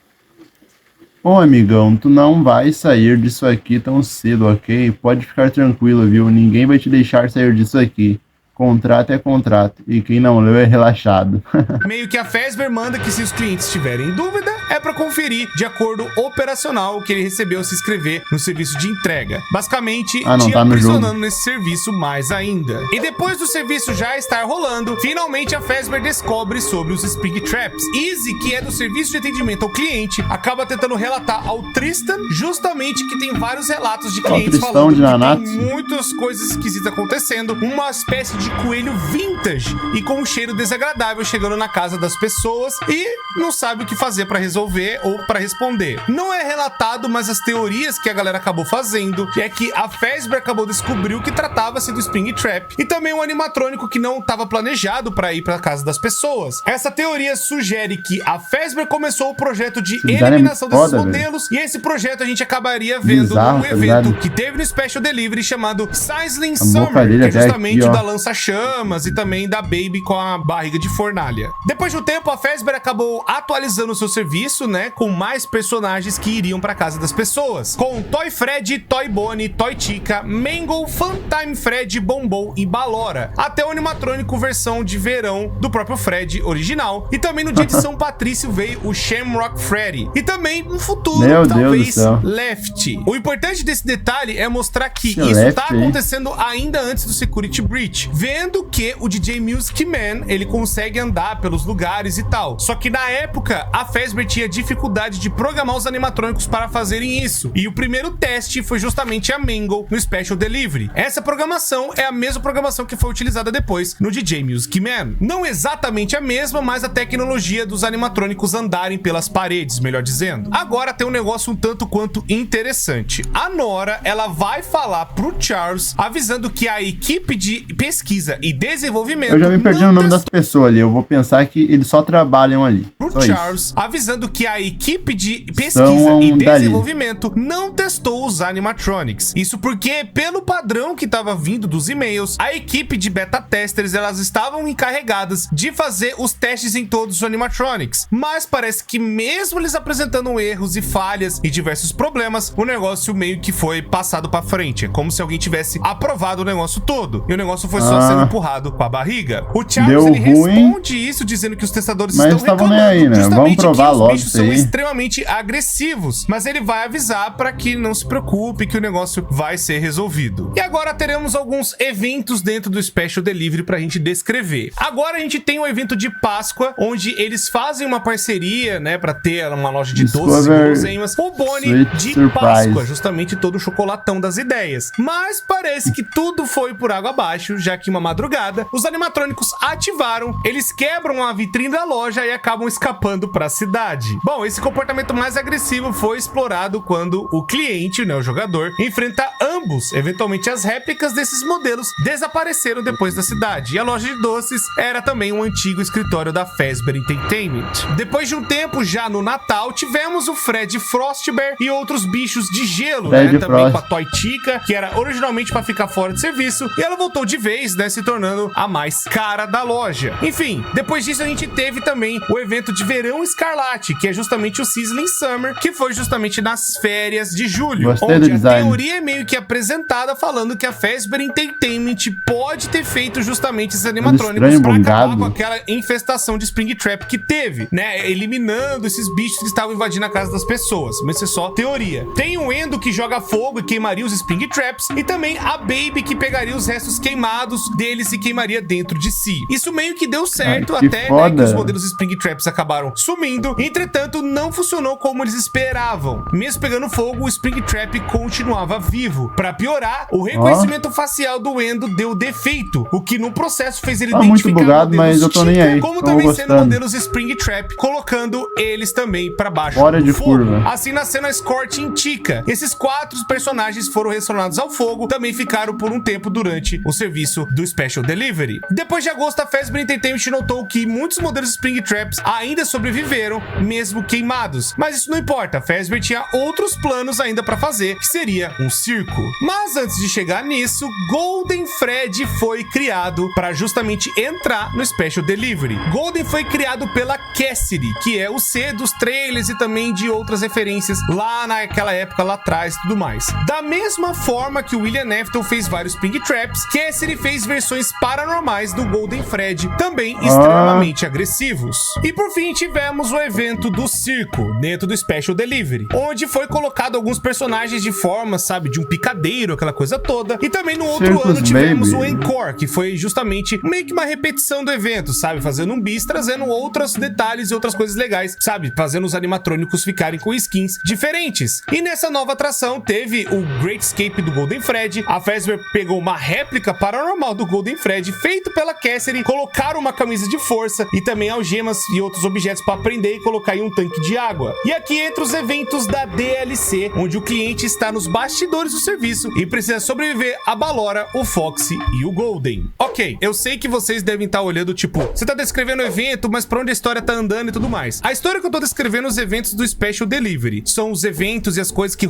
Ô amigão, tu não vai sair disso aqui tão cedo, ok? Pode ficar tranquilo, viu? Ninguém vai te deixar sair disso aqui. Contrato é contrato, e quem não leu é relaxado. Meio que a Fazbear manda que, se os clientes tiverem dúvida, é para conferir de acordo operacional que ele recebeu ao se inscrever no serviço de entrega. Basicamente, te aprisionando nesse serviço mais ainda. E depois do serviço já estar rolando, finalmente a Fazbear descobre sobre os Springtraps. Easy, que é do serviço de atendimento ao cliente, acaba tentando relatar ao Tristan justamente que tem vários relatos de clientes falando que tem muitas coisas esquisitas acontecendo, uma espécie de coelho vintage e com um cheiro desagradável chegando na casa das pessoas, e não sabe o que fazer para resolver ou para responder. Não é relatado, mas as teorias que a galera acabou fazendo é que a Fazbear acabou descobrindo que tratava-se do Springtrap e também um animatrônico que não estava planejado para ir para casa das pessoas. Essa teoria sugere que a Fazbear começou o projeto de eliminação desses modelos, e esse projeto a gente acabaria vendo num evento que teve no Special Delivery chamado Sizzling Summer, que é justamente da lança-chamas e também da Baby com a barriga de fornalha. Depois de um tempo, a Fazbear acabou atualizando o seu serviço isso, né, com mais personagens que iriam pra casa das pessoas, com Toy Fred, Toy Bonnie, Toy Chica, Mangle, Funtime Fred, Bombom e Balora, até o animatrônico versão de verão do próprio Fred original, e também no dia de São Patrício veio o Shamrock Freddy, e também no futuro, Meu talvez, Deus do céu. Left. O importante desse detalhe é mostrar que isso Left, tá acontecendo ainda antes do Security Breach, vendo que o DJ Music Man, ele consegue andar pelos lugares e tal, só que na época a Fazbear tinha dificuldade de programar os animatrônicos para fazerem isso, e o primeiro teste foi justamente a Mangle no Special Delivery. Essa programação é a mesma programação que foi utilizada depois no DJ Music Man. Não exatamente a mesma, mas a tecnologia dos animatrônicos andarem pelas paredes, melhor dizendo. Agora tem um negócio um tanto quanto interessante. A Nora, ela vai falar pro Charles, avisando que a equipe de pesquisa e desenvolvimento... Eu já me perdi no nome das pessoas ali. Eu vou pensar que eles só trabalham ali. Pro Só Charles, isso. avisando que a equipe de pesquisa São e dali. desenvolvimento não testou os animatronics. Isso porque, pelo padrão que estava vindo dos e-mails, a equipe de beta testers, elas estavam encarregadas de fazer os testes em todos os animatronics. Mas parece que mesmo eles apresentando erros e falhas e diversos problemas, o negócio meio que foi passado pra frente. É como se alguém tivesse aprovado o negócio todo. E o negócio foi só sendo empurrado com a barriga. O Charles, Deu ele ruim, responde isso, dizendo que os testadores mas estão estavam nem reclamando aí, né? justamente Vamos provar que os logo bichos isso são aí. extremamente agressivos, mas ele vai avisar para que não se preocupe, que o negócio vai ser resolvido. E agora teremos alguns eventos dentro do Special Delivery pra gente descrever. Agora a gente tem um evento de Páscoa, onde eles fazem uma parceria, né, pra ter uma loja de doces e guloseimas, o Bonnie de Surprise. Páscoa, justamente todo o chocolatão das ideias. Mas parece que tudo foi por água abaixo, já que uma madrugada, os animatrônicos ativaram, eles quebram a vitrine da loja e acabam escapando pra cidade. Bom, esse comportamento mais agressivo foi explorado quando o cliente, né, o jogador, enfrenta ambos. Eventualmente as réplicas desses modelos desapareceram depois da cidade, e a loja de doces era também um antigo escritório da Fazbear Entertainment. Depois de um tempo, já no Natal, tivemos o Fred Frostbear e outros bichos de gelo, né, também com a Toy Chica, que era originalmente para ficar fora de serviço, e ela voltou de vez, né, se tornando a mais cara da loja. Enfim, depois disso a gente teve também o evento de Verão Escarlate, que é justamente o Sizzling Summer, que foi justamente nas férias de julho. Gostei onde do design. a teoria é meio que apresentada falando que a Fazbear Entertainment pode ter feito justamente esses animatrônicos pra acabar com aquela infestação de Springtrap que teve, né? Eliminando esses bichos que estavam invadindo a casa das pessoas. Mas isso é só teoria. Tem o Endo que joga fogo e queimaria os Springtraps, e também a Baby que pegaria os restos queimados deles e queimaria dentro de si. Isso meio que deu certo, que até, né, foda. que os modelos Springtraps acabaram sumindo. Entretanto, não funcionou como eles esperavam. Mesmo pegando fogo, o Springtrap continuava vivo. Pra piorar, o reconhecimento facial do Endo deu defeito, o que no processo fez ele muito identificar bugado, modelos mas eu tô nem Chica, aí. como Tô também sendo gostando. modelos Springtrap, colocando eles também pra baixo Fora do de fogo. curva. Assim nascendo a Scorching Chica. Esses 4 personagens foram relacionados ao fogo, também ficaram por um tempo durante o serviço do Special Delivery. Depois de agosto, a Fazbear Entertainment notou que muitos modelos Springtraps ainda sobreviveram, mesmo queimados. Mas isso não importa, a Fazbear tinha outros planos ainda pra fazer, que seria um circo. Mas antes de chegar nisso, Golden Fred foi criado para justamente entrar no Special Delivery. Golden foi criado pela Cassidy, que é o C dos trailers e também de outras referências lá naquela época, lá atrás e tudo mais. Da mesma forma que o William Afton fez vários Springtraps, Cassidy fez versões paranormais do Golden Fred, também extremamente agressivos. E por fim tivemos o evento do circo, dentro do Special Delivery, onde foi colocado alguns personagens de forma, sabe, de um picadeiro, aquela coisa toda. E também no outro Circus ano tivemos Baby. o Encore, que foi justamente meio que uma repetição do evento, sabe, fazendo um bis, trazendo outros detalhes e outras coisas legais, sabe, fazendo os animatrônicos ficarem com skins diferentes. E nessa nova atração teve o Great Escape do Golden Fred. A Fazbear pegou uma réplica paranormal do Golden Fred feito pela Cassidy, colocaram uma camisa de força e também algemas e outros objetos para prender e colocar em um tanque de água. E aqui entra os eventos da DLC, onde o cliente está nos bastidores do serviço e precisa sobreviver a Balora, o Foxy e o Golden. Ok, eu sei que vocês devem estar olhando, tipo, você tá descrevendo o evento, mas pra onde a história tá andando e tudo mais. A história que eu tô descrevendo, os eventos do Special Delivery, são os eventos e as coisas que...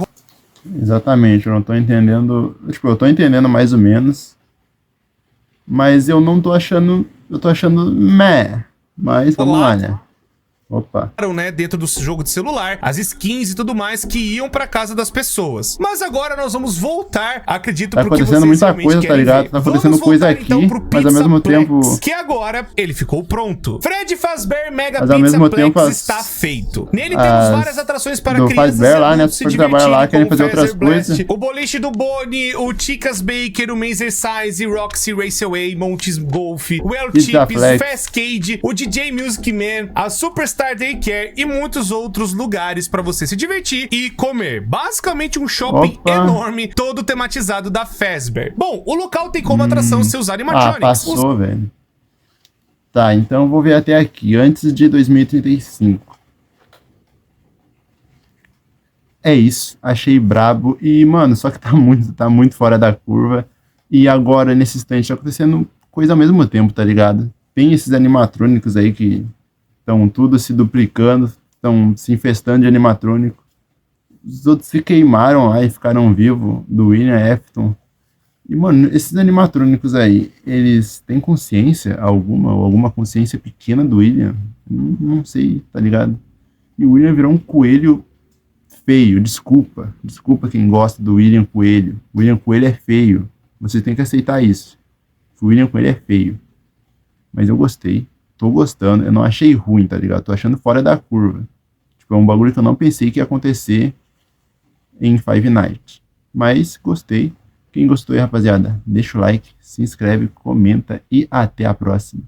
Exatamente, eu não tô entendendo. Tipo, eu tô entendendo mais ou menos. Mas eu não tô achando. Eu tô achando meh. Mas vamos lá, né? Opa. Né, dentro do jogo de celular, as skins e tudo mais que iam pra casa das pessoas. Mas agora nós vamos voltar, acredito, tá pro que vocês acontecendo muita realmente coisa, tá ligado? ver. Tá acontecendo coisa aqui, então, mas ao mesmo tempo... que agora ele ficou pronto. Freddy Fazbear Mega Mas ao mesmo Pizzaplex tempo está feito. Nele temos várias atrações para do crianças Fazbear lá, né? se Por trabalhar lá, querem fazer outras coisas. O boliche do Bonnie, o Chicas Baker, o Mazer Size, Roxy Raceway, Montes Golf, o El Chips, Fastcade, o DJ Music Man, a Superstar Daycare e muitos outros lugares para você se divertir e comer. Basicamente um shopping enorme, todo tematizado da Fazbear. Bom, o local tem como atração seus animatronics. Passou, velho. Tá, então eu vou ver até aqui, antes de 2035. É isso, achei brabo e, mano, só que tá muito fora da curva. E agora, nesse instante, tá acontecendo coisa ao mesmo tempo, tá ligado? Tem esses animatrônicos aí que estão tudo se duplicando, estão se infestando de animatrônico. Os outros se queimaram lá e ficaram vivos, do William Afton. E, mano, esses animatrônicos aí, eles têm consciência alguma, ou alguma consciência pequena do William? Não sei, tá ligado? E o William virou um coelho feio, desculpa quem gosta do William Coelho. O William Coelho é feio, você tem que aceitar isso. O William Coelho é feio. Mas eu gostei, tô gostando, eu não achei ruim, tá ligado? Tô achando fora da curva. Tipo, é um bagulho que eu não pensei que ia acontecer em Five Nights. Mas gostei. Quem gostou aí, rapaziada, deixa o like, se inscreve, comenta e até a próxima.